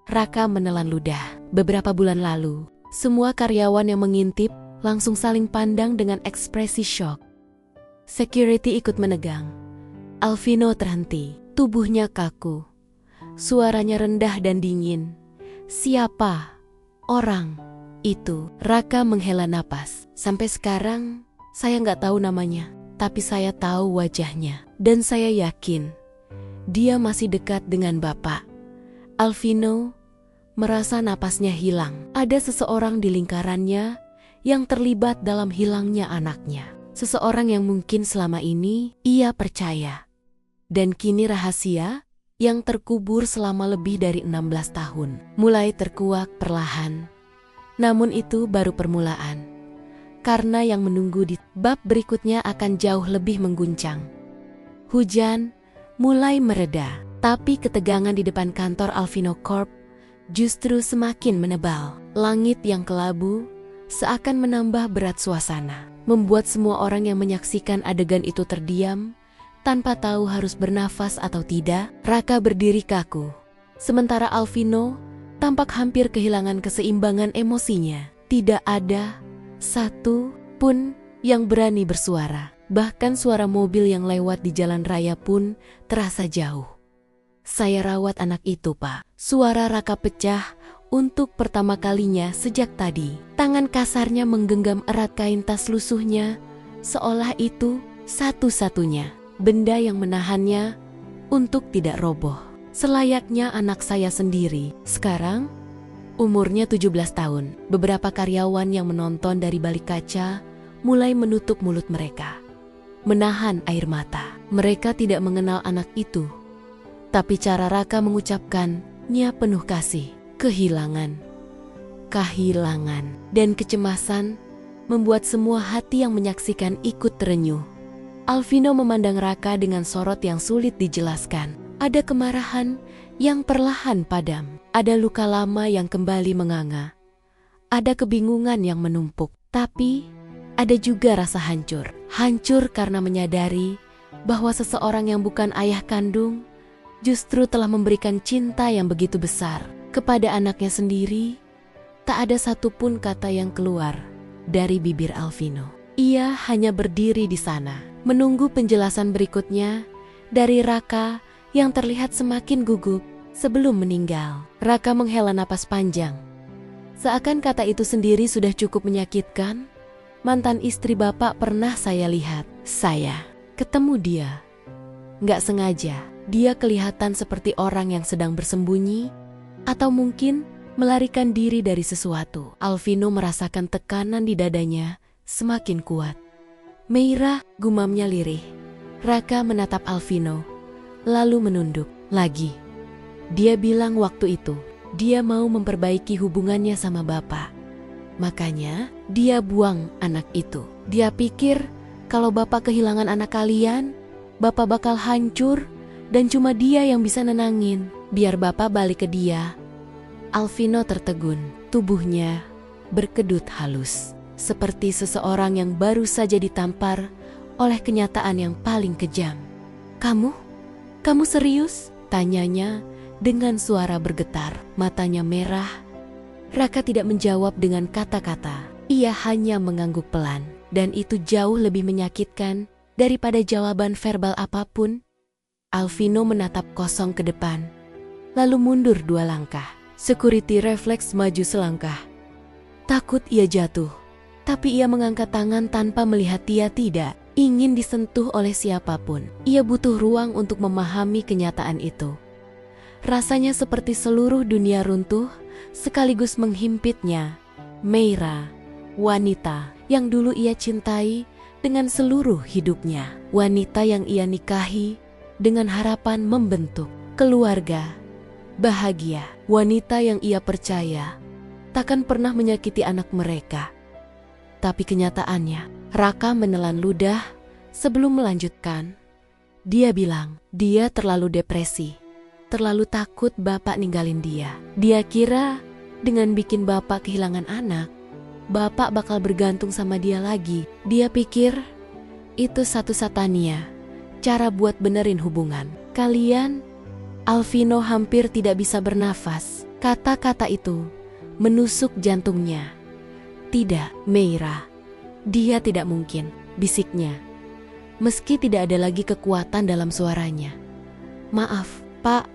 Raka menelan ludah. Beberapa bulan lalu, semua karyawan yang mengintip langsung saling pandang dengan ekspresi syok. Security ikut menegang. Alvino terhenti. Tubuhnya kaku. Suaranya rendah dan dingin. "Siapa orang itu?" Raka menghela napas. "Sampai sekarang, saya nggak tahu namanya. Tapi saya tahu wajahnya. Dan saya yakin dia masih dekat dengan Bapak." Alvino merasa napasnya hilang. Ada seseorang di lingkarannya yang terlibat dalam hilangnya anaknya. Seseorang yang mungkin selama ini ia percaya. Dan kini rahasia yang terkubur selama lebih dari 16 tahun mulai terkuak perlahan. Namun itu baru permulaan. Karena yang menunggu di bab berikutnya akan jauh lebih mengguncang. Hujan mulai mereda. Tapi ketegangan di depan kantor Alvino Corp justru semakin menebal. Langit yang kelabu seakan menambah berat suasana, membuat semua orang yang menyaksikan adegan itu terdiam, tanpa tahu harus bernafas atau tidak. Raka berdiri kaku, sementara Alvino tampak hampir kehilangan keseimbangan emosinya. Tidak ada satu pun yang berani bersuara. Bahkan suara mobil yang lewat di jalan raya pun terasa jauh. "Saya rawat anak itu, Pak." Suara Raka pecah untuk pertama kalinya sejak tadi. Tangan kasarnya menggenggam erat kain tas lusuhnya, seolah itu satu-satunya benda yang menahannya untuk tidak roboh. Selayaknya anak saya sendiri. Sekarang, umurnya 17 tahun. Beberapa karyawan yang menonton dari balik kaca mulai menutup mulut mereka, menahan air mata. Mereka tidak mengenal anak itu. Tapi cara Raka mengucapkannya penuh kasih. Kehilangan, dan kecemasan membuat semua hati yang menyaksikan ikut terenyuh. Alvino memandang Raka dengan sorot yang sulit dijelaskan. Ada kemarahan yang perlahan padam. Ada luka lama yang kembali menganga. Ada kebingungan yang menumpuk. Tapi ada juga rasa hancur. Hancur karena menyadari bahwa seseorang yang bukan ayah kandung justru telah memberikan cinta yang begitu besar kepada anaknya sendiri. Tak ada satupun kata yang keluar dari bibir Alvino. Ia hanya berdiri di sana, menunggu penjelasan berikutnya dari Raka yang terlihat semakin gugup sebelum meninggal. Raka menghela napas panjang. Seakan kata itu sendiri sudah cukup menyakitkan. Mantan istri bapak pernah saya lihat. Saya ketemu dia. Nggak sengaja, dia kelihatan seperti orang yang sedang bersembunyi atau mungkin melarikan diri dari sesuatu. Alvino merasakan tekanan di dadanya semakin kuat. Meira, gumamnya lirih. Raka menatap Alvino, lalu menunduk lagi. Dia bilang waktu itu, dia mau memperbaiki hubungannya sama bapak. Makanya, dia buang anak itu. Dia pikir kalau bapak kehilangan anak kalian, bapak bakal hancur dan cuma dia yang bisa nenangin. Biar bapak balik ke dia. Alvino tertegun, tubuhnya berkedut halus. Seperti seseorang yang baru saja ditampar oleh kenyataan yang paling kejam. Kamu serius? Tanyanya dengan suara bergetar, matanya merah. Raka tidak menjawab dengan kata-kata. Ia hanya mengangguk pelan, dan itu jauh lebih menyakitkan daripada jawaban verbal apapun. Alvino menatap kosong ke depan, lalu mundur 2 langkah. Security refleks maju selangkah. Takut ia jatuh, tapi ia mengangkat tangan tanpa melihat dia tidak ingin disentuh oleh siapapun. Ia butuh ruang untuk memahami kenyataan itu. Rasanya seperti seluruh dunia runtuh sekaligus menghimpitnya. Meira, wanita yang dulu ia cintai dengan seluruh hidupnya. Wanita yang ia nikahi dengan harapan membentuk keluarga bahagia. Wanita yang ia percaya takkan pernah menyakiti anak mereka. Tapi kenyataannya, Raka menelan ludah sebelum melanjutkan. Dia bilang, dia terlalu depresi, terlalu takut bapak ninggalin dia. Dia kira dengan bikin bapak kehilangan anak, bapak bakal bergantung sama dia lagi. Dia pikir itu satu-satunya cara buat benerin hubungan kalian. Alvino hampir tidak bisa bernafas. Kata-kata itu menusuk jantungnya. Tidak, Meira. Dia tidak mungkin, bisiknya. Meski tidak ada lagi kekuatan dalam suaranya. Maaf, Pak,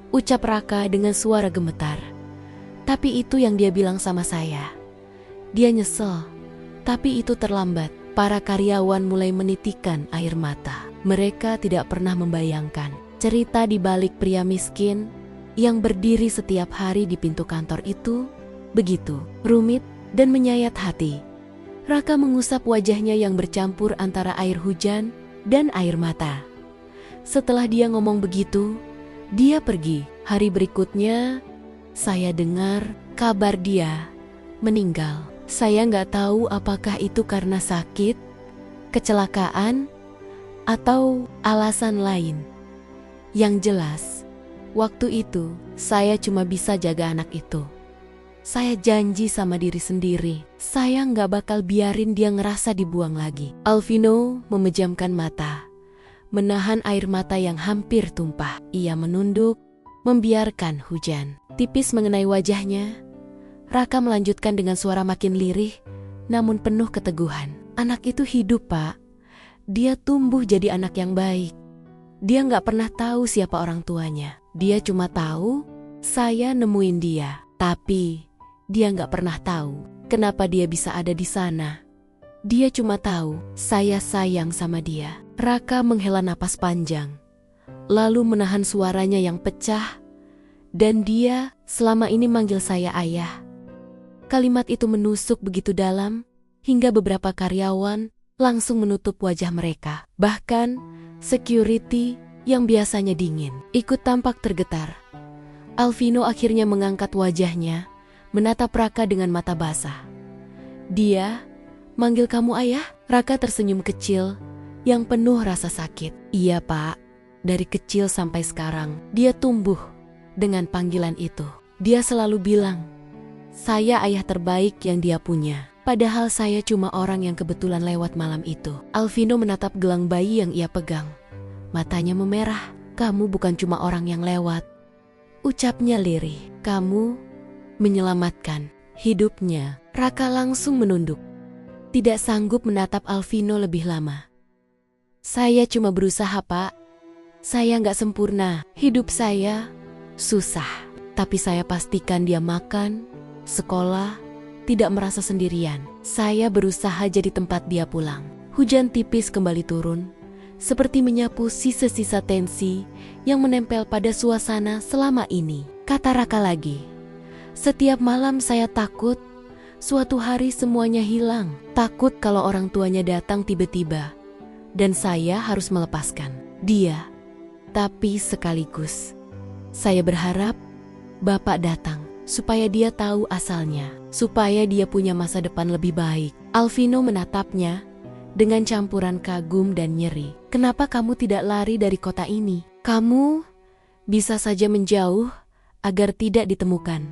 ucap Raka dengan suara gemetar. Tapi itu yang dia bilang sama saya. Dia nyesel, tapi itu terlambat. Para karyawan mulai menitikkan air mata. Mereka tidak pernah membayangkan cerita di balik pria miskin yang berdiri setiap hari di pintu kantor itu begitu rumit dan menyayat hati. Raka mengusap wajahnya yang bercampur antara air hujan dan air mata. Setelah dia ngomong begitu, dia pergi. Hari berikutnya, saya dengar kabar dia meninggal. Saya nggak tahu apakah itu karena sakit, kecelakaan, atau alasan lain. Yang jelas, waktu itu saya cuma bisa jaga anak itu. Saya janji sama diri sendiri, saya nggak bakal biarin dia ngerasa dibuang lagi. Alvino memejamkan mata, menahan air mata yang hampir tumpah. Ia menunduk, membiarkan hujan tipis mengenai wajahnya. Raka melanjutkan dengan suara makin lirih, namun penuh keteguhan. Anak itu hidup, Pak. Dia tumbuh jadi anak yang baik. Dia nggak pernah tahu siapa orang tuanya. Dia cuma tahu saya nemuin dia. Tapi dia nggak pernah tahu kenapa dia bisa ada di sana. Dia cuma tahu saya sayang sama dia. Raka menghela napas panjang, lalu menahan suaranya yang pecah. Dan dia selama ini manggil saya ayah. Kalimat itu menusuk begitu dalam hingga beberapa karyawan langsung menutup wajah mereka. Bahkan security yang biasanya dingin, ikut tampak tergetar. Alvino akhirnya mengangkat wajahnya, menatap Raka dengan mata basah. "Dia manggil kamu ayah?" Raka tersenyum kecil yang penuh rasa sakit. "Iya, Pak. Dari kecil sampai sekarang, dia tumbuh dengan panggilan itu. Dia selalu bilang, saya ayah terbaik yang dia punya. Padahal saya cuma orang yang kebetulan lewat malam itu." Alvino menatap gelang bayi yang ia pegang. Matanya memerah. "Kamu bukan cuma orang yang lewat," ucapnya lirih. "Kamu menyelamatkan hidupnya." Raka langsung menunduk, tidak sanggup menatap Alvino lebih lama. "Saya cuma berusaha, Pak. Saya nggak sempurna. Hidup saya susah. Tapi saya pastikan dia makan, sekolah, tidak merasa sendirian. Saya berusaha jadi tempat dia pulang." Hujan tipis kembali turun, seperti menyapu sisa-sisa tensi yang menempel pada suasana selama ini. Kata Raka lagi, "Setiap malam saya takut suatu hari semuanya hilang. Takut kalau orang tuanya datang tiba-tiba dan saya harus melepaskan dia. Tapi sekaligus saya berharap Bapak datang supaya dia tahu asalnya, supaya dia punya masa depan lebih baik." Alvino menatapnya dengan campuran kagum dan nyeri. "Kenapa kamu tidak lari dari kota ini? Kamu bisa saja menjauh agar tidak ditemukan."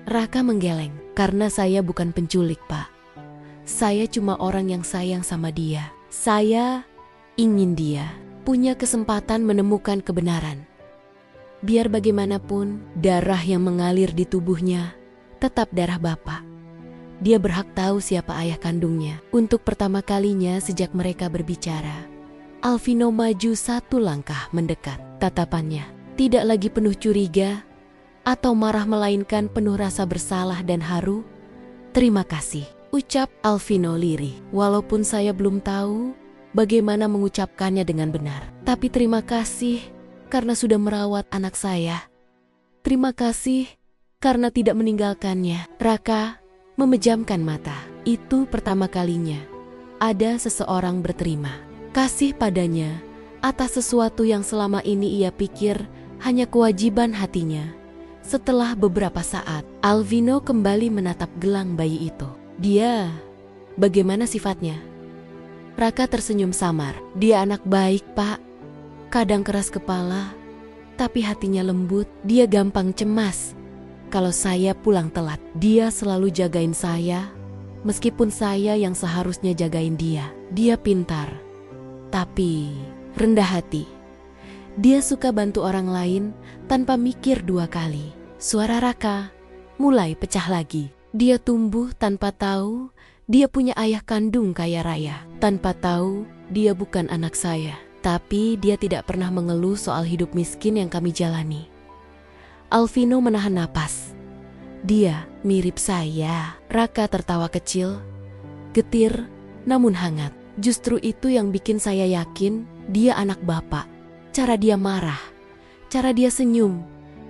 Raka menggeleng. "Karena saya bukan penculik, Pak. Saya cuma orang yang sayang sama dia. Saya ingin dia punya kesempatan menemukan kebenaran. Biar bagaimanapun, darah yang mengalir di tubuhnya tetap darah Bapak. Dia berhak tahu siapa ayah kandungnya." Untuk pertama kalinya sejak mereka berbicara, Alvino maju satu langkah mendekat. Tatapannya tidak lagi penuh curiga atau marah, melainkan penuh rasa bersalah dan haru. "Terima kasih," ucap Alvino lirih. "Walaupun saya belum tahu bagaimana mengucapkannya dengan benar. Tapi terima kasih karena sudah merawat anak saya. Terima kasih karena tidak meninggalkannya." Raka memejamkan mata. Itu pertama kalinya ada seseorang berterima kasih padanya atas sesuatu yang selama ini ia pikir hanya kewajiban hatinya. Setelah beberapa saat, Alvino kembali menatap gelang bayi itu. "Dia bagaimana sifatnya?" Raka tersenyum samar. "Dia anak baik, Pak. Kadang keras kepala, tapi hatinya lembut. Dia gampang cemas kalau saya pulang telat. Dia selalu jagain saya, meskipun saya yang seharusnya jagain dia. Dia pintar, tapi rendah hati. Dia suka bantu orang lain tanpa mikir dua kali." Suara Raka mulai pecah lagi. Dia tumbuh tanpa tahu dia punya ayah kandung kaya raya. Tanpa tahu dia bukan anak saya. Tapi dia tidak pernah mengeluh soal hidup miskin yang kami jalani. Alvino menahan napas. "Dia mirip saya." Raka tertawa kecil, getir namun hangat. "Justru itu yang bikin saya yakin dia anak Bapak. Cara dia marah, cara dia senyum,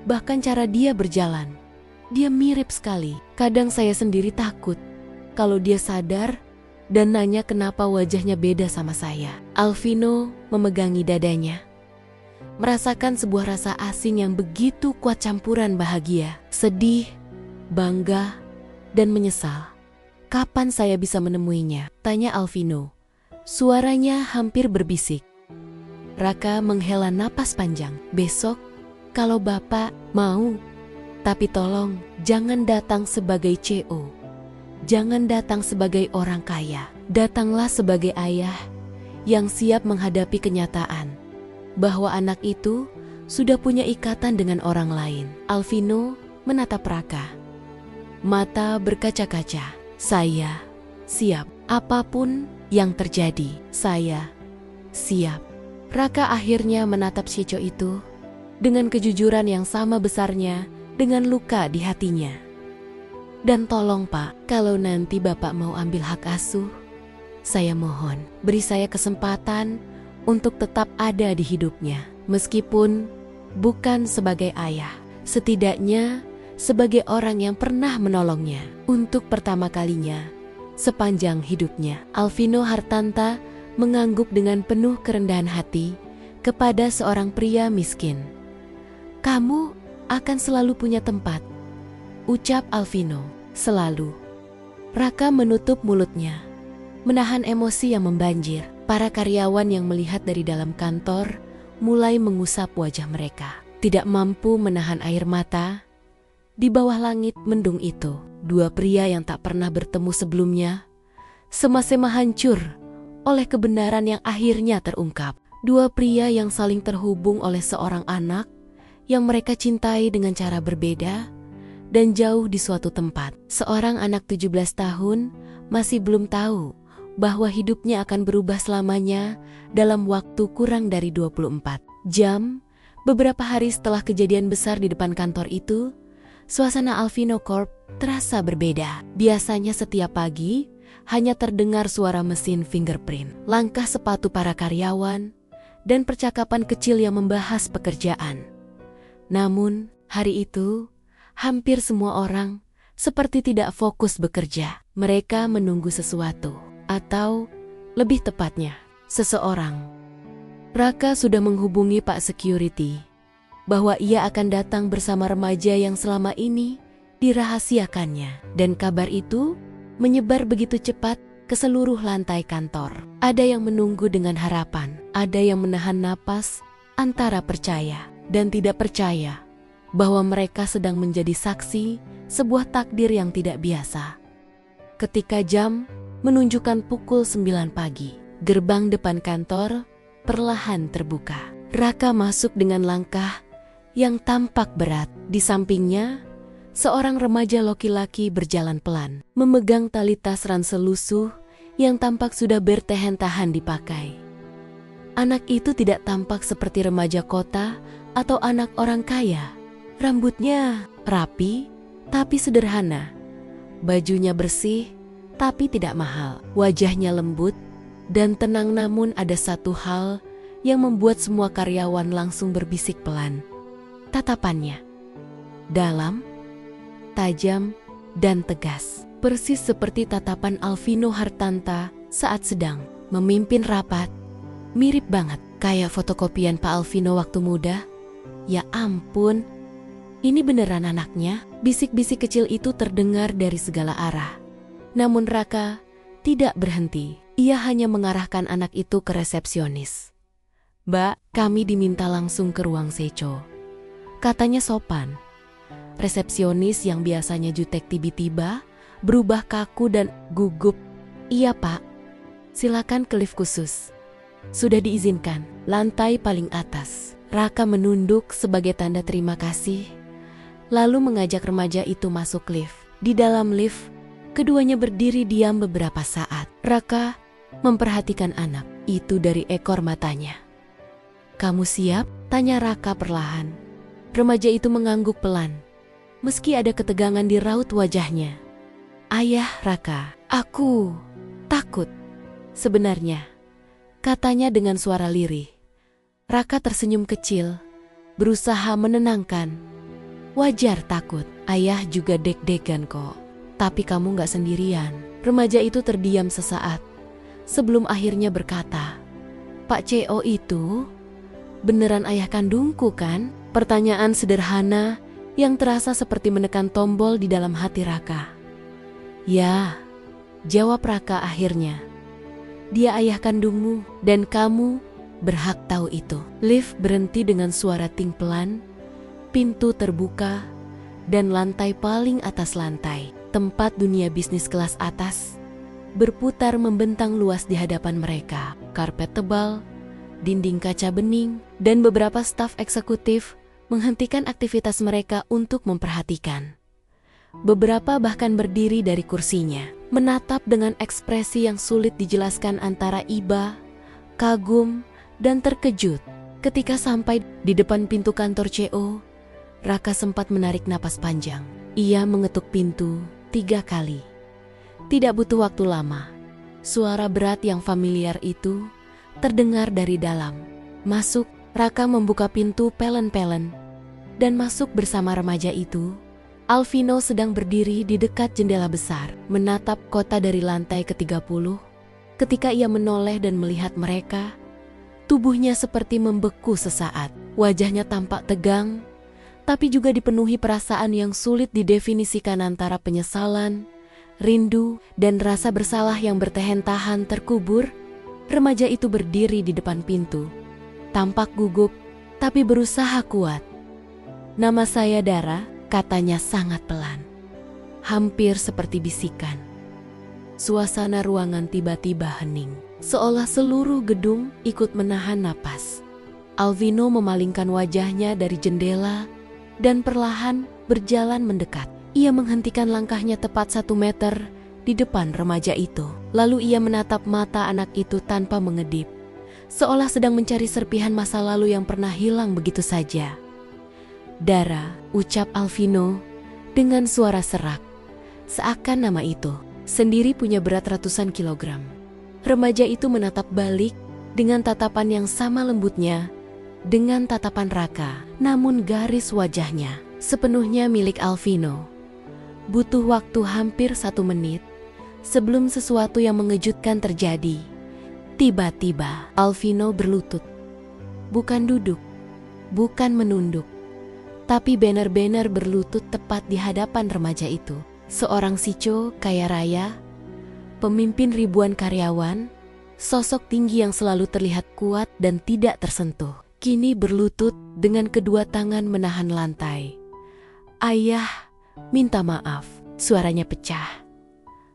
bahkan cara dia berjalan. Dia mirip sekali. Kadang saya sendiri takut kalau dia sadar dan nanya kenapa wajahnya beda sama saya." Alvino memegangi dadanya, merasakan sebuah rasa asing yang begitu kuat, campuran bahagia, sedih, bangga, dan menyesal. "Kapan saya bisa menemuinya?" tanya Alvino. Suaranya hampir berbisik. Raka menghela napas panjang. "Besok, kalau Bapak mau. Tapi tolong jangan datang sebagai CO. Jangan datang sebagai orang kaya. Datanglah sebagai ayah yang siap menghadapi kenyataan bahwa anak itu sudah punya ikatan dengan orang lain." Alvino menatap Raka, mata berkaca-kaca. "Saya siap. Apapun yang terjadi, saya siap." Raka akhirnya menatap Sieco itu dengan kejujuran yang sama besarnya dengan luka di hatinya. "Dan tolong, Pak, kalau nanti Bapak mau ambil hak asuh, saya mohon beri saya kesempatan untuk tetap ada di hidupnya. Meskipun bukan sebagai ayah, setidaknya sebagai orang yang pernah menolongnya untuk pertama kalinya sepanjang hidupnya." Alvino Hartanta mengangguk dengan penuh kerendahan hati, kepada seorang pria miskin. "Kamu akan selalu punya tempat," ucap Alvino. "Selalu." Raka menutup mulutnya, menahan emosi yang membanjir. Para karyawan yang melihat dari dalam kantor mulai mengusap wajah mereka. Tidak mampu menahan air mata. Di bawah langit mendung itu, dua pria yang tak pernah bertemu sebelumnya sama-sama hancur oleh kebenaran yang akhirnya terungkap. Dua pria yang saling terhubung oleh seorang anak yang mereka cintai dengan cara berbeda dan jauh di suatu tempat. Seorang anak 17 tahun masih belum tahu bahwa hidupnya akan berubah selamanya dalam waktu kurang dari 24 jam. Beberapa hari setelah kejadian besar di depan kantor itu, suasana Alvino Corp terasa berbeda. Biasanya setiap pagi hanya terdengar suara mesin fingerprint, langkah sepatu para karyawan, dan percakapan kecil yang membahas pekerjaan. Namun, hari itu, hampir semua orang seperti tidak fokus bekerja. Mereka menunggu sesuatu. Atau lebih tepatnya, seseorang. Raka sudah menghubungi Pak Security bahwa ia akan datang bersama remaja yang selama ini dirahasiakannya. Dan kabar itu menyebar begitu cepat ke seluruh lantai kantor. Ada yang menunggu dengan harapan, ada yang menahan napas antara percaya dan tidak percaya bahwa mereka sedang menjadi saksi sebuah takdir yang tidak biasa. Ketika jam menunjukkan pukul 9 pagi. Gerbang depan kantor perlahan terbuka. Raka masuk dengan langkah yang tampak berat. Di sampingnya, seorang remaja laki-laki berjalan pelan, memegang tali tas ransel lusuh yang tampak sudah bertahan-tahan dipakai. Anak itu tidak tampak seperti remaja kota atau anak orang kaya. Rambutnya rapi tapi sederhana. Bajunya bersih tapi tidak mahal. Wajahnya lembut dan tenang, namun ada satu hal yang membuat semua karyawan langsung berbisik pelan. Tatapannya dalam, tajam, dan tegas. Persis seperti tatapan Alvino Hartanta saat sedang memimpin rapat. Mirip banget kayak fotokopian Pak Alvino waktu muda. Ya ampun, ini beneran anaknya? Bisik-bisik kecil itu terdengar dari segala arah. Namun Raka tidak berhenti. Ia hanya mengarahkan anak itu ke resepsionis. "Mbak, kami diminta langsung ke ruang Seco," katanya sopan. Resepsionis yang biasanya jutek tiba-tiba berubah kaku dan gugup. "Iya Pak, silakan ke lift khusus. Sudah diizinkan, lantai paling atas." Raka menunduk sebagai tanda terima kasih, lalu mengajak remaja itu masuk lift. Di dalam lift, keduanya berdiri diam beberapa saat. Raka memperhatikan anak itu dari ekor matanya. "Kamu siap?" tanya Raka perlahan. Remaja itu mengangguk pelan, meski ada ketegangan di raut wajahnya. "Ayah Raka, aku takut sebenarnya," katanya dengan suara lirih. Raka tersenyum kecil, berusaha menenangkan. "Wajar takut, ayah juga deg-degan kok. Tapi kamu gak sendirian." Remaja itu terdiam sesaat, sebelum akhirnya berkata, "Pak CO itu beneran ayah kandungku kan?" Pertanyaan sederhana yang terasa seperti menekan tombol di dalam hati Raka. "Ya," jawab Raka akhirnya. "Dia ayah kandungmu dan kamu berhak tahu itu." Lift berhenti dengan suara ting pelan, pintu terbuka, dan lantai paling atas lantai, tempat dunia bisnis kelas atas, berputar membentang luas di hadapan mereka. Karpet tebal, dinding kaca bening, dan beberapa staf eksekutif menghentikan aktivitas mereka untuk memperhatikan. Beberapa bahkan berdiri dari kursinya, menatap dengan ekspresi yang sulit dijelaskan antara iba, kagum, dan terkejut. Ketika sampai di depan pintu kantor CO, Raka sempat menarik napas panjang. Ia mengetuk pintu 3 kali. Tidak butuh waktu lama. Suara berat yang familiar itu terdengar dari dalam. "Masuk." Raka membuka pintu pelan-pelan dan masuk bersama remaja itu. Alvino sedang berdiri di dekat jendela besar, menatap kota dari lantai ke-30. Ketika ia menoleh dan melihat mereka, Tubuhnya seperti membeku sesaat. Wajahnya tampak tegang, tapi juga dipenuhi perasaan yang sulit didefinisikan antara penyesalan, rindu, dan rasa bersalah yang bertahan-tahan terkubur. Remaja itu berdiri di depan pintu. Tampak gugup, tapi berusaha kuat. "Nama saya Dara," katanya sangat pelan. Hampir seperti bisikan. Suasana ruangan tiba-tiba hening, seolah seluruh gedung ikut menahan napas. Alvino memalingkan wajahnya dari jendela dan perlahan berjalan mendekat. Ia menghentikan langkahnya tepat 1 meter di depan remaja itu. Lalu ia menatap mata anak itu tanpa mengedip, seolah sedang mencari serpihan masa lalu yang pernah hilang begitu saja. "Dara," ucap Alvino dengan suara serak, seakan nama itu sendiri punya berat ratusan kilogram. Remaja itu menatap balik dengan tatapan yang sama lembutnya dengan tatapan Raka, namun garis wajahnya sepenuhnya milik Alvino. Butuh waktu hampir 1 menit sebelum sesuatu yang mengejutkan terjadi. Tiba-tiba Alvino berlutut. Bukan duduk, bukan menunduk, tapi benar-benar berlutut tepat di hadapan remaja itu. Seorang sico kaya raya, pemimpin ribuan karyawan, sosok tinggi yang selalu terlihat kuat dan tidak tersentuh, kini berlutut dengan kedua tangan menahan lantai. "Ayah, minta maaf," suaranya pecah.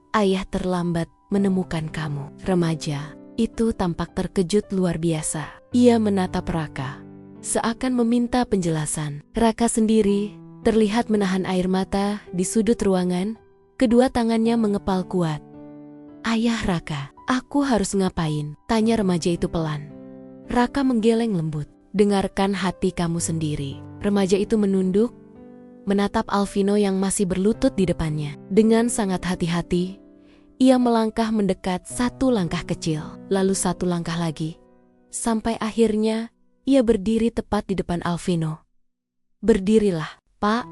"Ayah terlambat menemukan kamu." Remaja itu tampak terkejut luar biasa. Ia menatap Raka, seakan meminta penjelasan. Raka sendiri terlihat menahan air mata di sudut ruangan, kedua tangannya mengepal kuat. "Ayah Raka, aku harus ngapain?" tanya remaja itu pelan. Raka menggeleng lembut. "Dengarkan hati kamu sendiri." Remaja itu menunduk, menatap Alvino yang masih berlutut di depannya. Dengan sangat hati-hati, ia melangkah mendekat 1 langkah kecil, lalu 1 langkah lagi. Sampai akhirnya, ia berdiri tepat di depan Alvino. "Berdirilah, Pak,"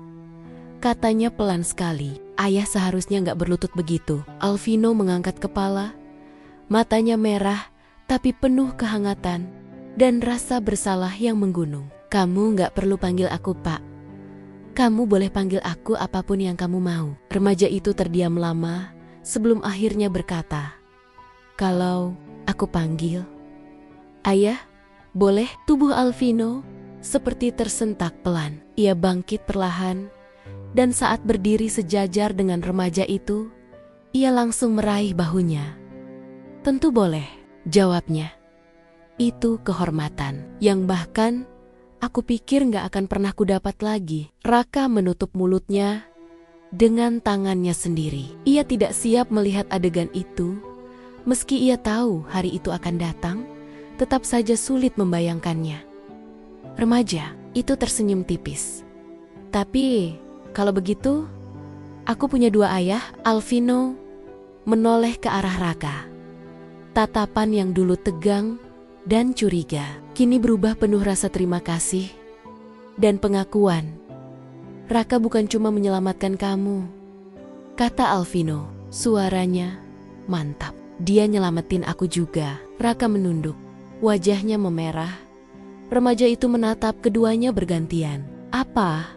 katanya pelan sekali. "Ayah seharusnya nggak berlutut begitu." Alvino mengangkat kepala, matanya merah tapi penuh kehangatan dan rasa bersalah yang menggunung. "Kamu nggak perlu panggil aku Pak. Kamu boleh panggil aku apapun yang kamu mau." Remaja itu terdiam lama sebelum akhirnya berkata, "Kalau aku panggil Ayah, boleh?" Tubuh Alvino seperti tersentak pelan. Ia bangkit perlahan, dan saat berdiri sejajar dengan remaja itu, ia langsung meraih bahunya. "Tentu boleh," jawabnya. "Itu kehormatan yang bahkan aku pikir nggak akan pernah kudapat lagi." Raka menutup mulutnya dengan tangannya sendiri. Ia tidak siap melihat adegan itu. Meski ia tahu hari itu akan datang, tetap saja sulit membayangkannya. Remaja itu tersenyum tipis. "Tapi kalau begitu, aku punya 2 ayah." Alvino menoleh ke arah Raka. Tatapan yang dulu tegang dan curiga kini berubah penuh rasa terima kasih dan pengakuan. "Raka bukan cuma menyelamatkan kamu," kata Alvino. Suaranya mantap. "Dia nyelamatin aku juga." Raka menunduk, wajahnya memerah. Remaja itu menatap keduanya bergantian. "Apa?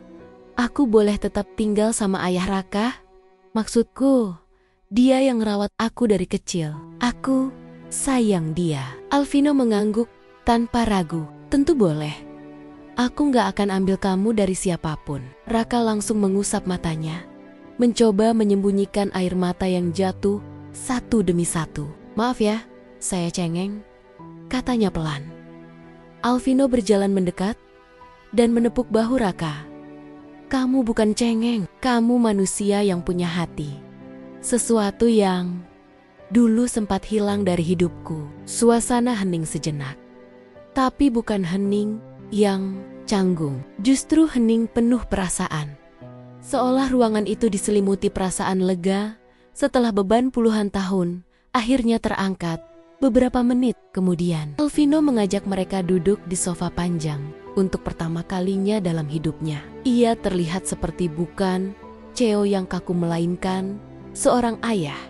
Aku boleh tetap tinggal sama ayah Raka? Maksudku, dia yang ngerawat aku dari kecil. Aku sayang dia." Alvino mengangguk tanpa ragu. "Tentu boleh. Aku nggak akan ambil kamu dari siapapun." Raka langsung mengusap matanya, mencoba menyembunyikan air mata yang jatuh 1 demi 1. "Maaf ya, saya cengeng," katanya pelan. Alvino berjalan mendekat dan menepuk bahu Raka. "Kamu bukan cengeng, kamu manusia yang punya hati. Sesuatu yang dulu sempat hilang dari hidupku." Suasana hening sejenak. Tapi bukan hening yang canggung, justru hening penuh perasaan. Seolah ruangan itu diselimuti perasaan lega setelah beban puluhan tahun akhirnya terangkat. Beberapa menit kemudian, Alvino mengajak mereka duduk di sofa panjang. Untuk pertama kalinya dalam hidupnya, ia terlihat seperti bukan Cheo yang kaku, melainkan seorang ayah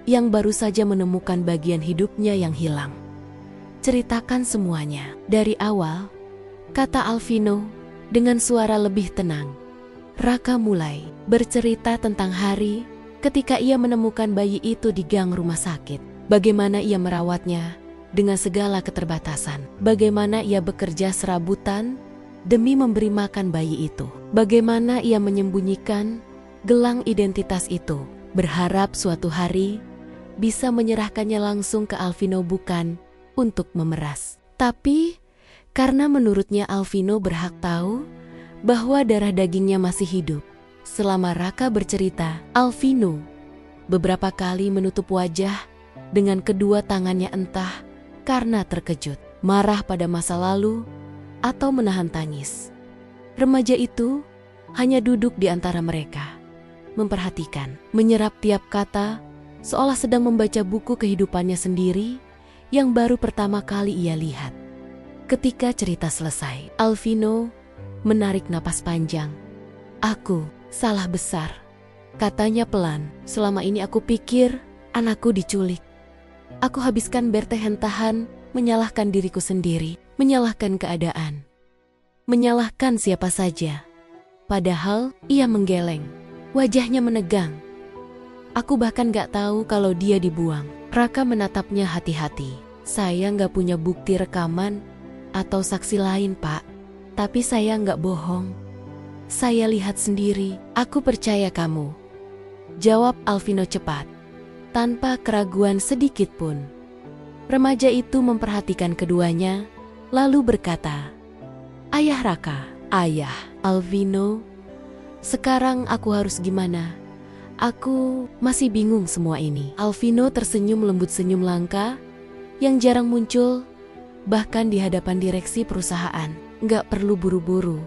yang baru saja menemukan bagian hidupnya yang hilang. menceritakan semuanya. Dari awal, kata Alvino dengan suara lebih tenang. Raka mulai bercerita tentang hari ketika ia menemukan bayi itu di gang rumah sakit. Bagaimana ia merawatnya dengan segala keterbatasan. Bagaimana ia bekerja serabutan demi memberi makan bayi itu. Bagaimana ia menyembunyikan gelang identitas itu, berharap suatu hari bisa menyerahkannya langsung ke Alvino bukan untuk memeras. Tapi karena menurutnya Alvino berhak tahu bahwa darah dagingnya masih hidup. Selama Raka bercerita, Alvino beberapa kali menutup wajah dengan kedua tangannya, entah karena terkejut, marah pada masa lalu, atau menahan tangis. Remaja itu hanya duduk di antara mereka, memperhatikan, menyerap tiap kata, seolah sedang membaca buku kehidupannya sendiri yang baru pertama kali ia lihat. Ketika cerita selesai, Alvino menarik napas panjang. "Aku salah besar," katanya pelan. "Selama ini aku pikir anakku diculik. Aku habiskan bertahun-tahun menyalahkan diriku sendiri, menyalahkan keadaan, menyalahkan siapa saja." Padahal ia menggeleng, wajahnya menegang. "Aku bahkan gak tahu kalau dia dibuang." Raka menatapnya hati-hati. "Saya gak punya bukti rekaman atau saksi lain, Pak. Tapi saya gak bohong. Saya lihat sendiri." "Aku percaya kamu," jawab Alvino cepat, tanpa keraguan sedikit pun. Remaja itu memperhatikan keduanya, lalu berkata, "Ayah Raka." "Ayah." "Alvino, sekarang aku harus gimana? Aku masih bingung semua ini." Alvino tersenyum lembut, senyum langka yang jarang muncul, bahkan di hadapan direksi perusahaan. "Nggak perlu buru-buru.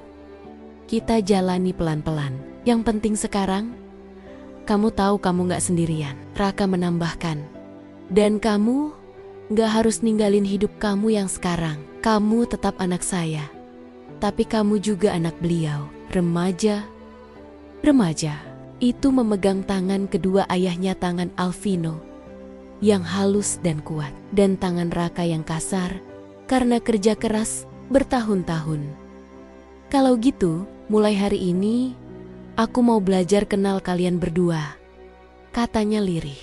Kita jalani pelan-pelan. Yang penting sekarang, kamu tahu kamu nggak sendirian." Raka menambahkan, "Dan kamu nggak harus ninggalin hidup kamu yang sekarang. Kamu tetap anak saya. Tapi kamu juga anak beliau." Remaja itu memegang tangan kedua ayahnya, tangan Alvino yang halus dan kuat, dan tangan Raka yang kasar karena kerja keras bertahun-tahun. "Kalau gitu, mulai hari ini aku mau belajar kenal kalian berdua," katanya lirih.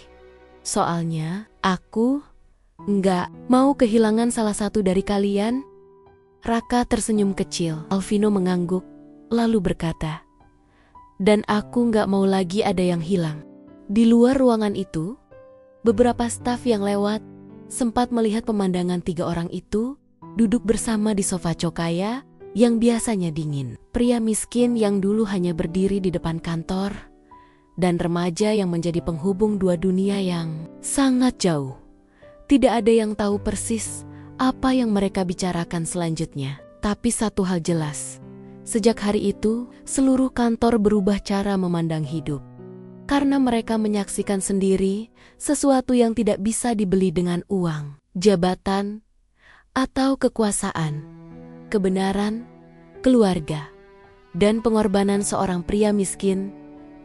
"Soalnya aku nggak mau kehilangan salah satu dari kalian." Raka tersenyum kecil. Alvino mengangguk, lalu berkata, "Dan aku nggak mau lagi ada yang hilang." Di luar ruangan itu, beberapa staf yang lewat sempat melihat pemandangan tiga orang itu duduk bersama di sofa cokaya yang biasanya dingin. Pria miskin yang dulu hanya berdiri di depan kantor, dan remaja yang menjadi penghubung dua dunia yang sangat jauh. Tidak ada yang tahu persis apa yang mereka bicarakan selanjutnya. Tapi satu hal jelas, sejak hari itu, seluruh kantor berubah cara memandang hidup. Karena mereka menyaksikan sendiri sesuatu yang tidak bisa dibeli dengan uang, jabatan, atau kekuasaan. Kebenaran, keluarga, dan pengorbanan seorang pria miskin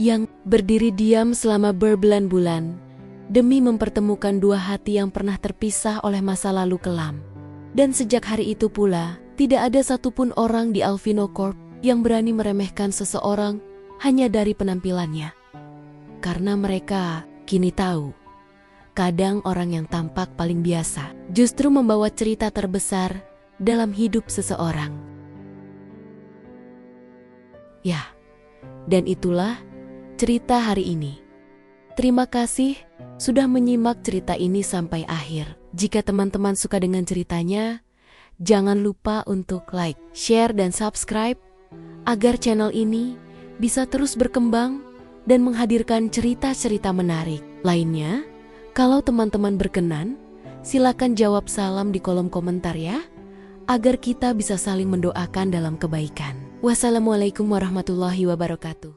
yang berdiri diam selama berbulan-bulan demi mempertemukan dua hati yang pernah terpisah oleh masa lalu kelam. Dan sejak hari itu pula, tidak ada satupun orang di Alvino Corp yang berani meremehkan seseorang hanya dari penampilannya. Karena mereka kini tahu, kadang orang yang tampak paling biasa justru membawa cerita terbesar dalam hidup seseorang. Ya, dan itulah cerita hari ini. Terima kasih sudah menyimak cerita ini sampai akhir. Jika teman-teman suka dengan ceritanya, jangan lupa untuk like, share, dan subscribe agar channel ini bisa terus berkembang dan menghadirkan cerita-cerita menarik lainnya. Kalau teman-teman berkenan, silakan jawab salam di kolom komentar ya, agar kita bisa saling mendoakan dalam kebaikan. Wassalamualaikum warahmatullahi wabarakatuh.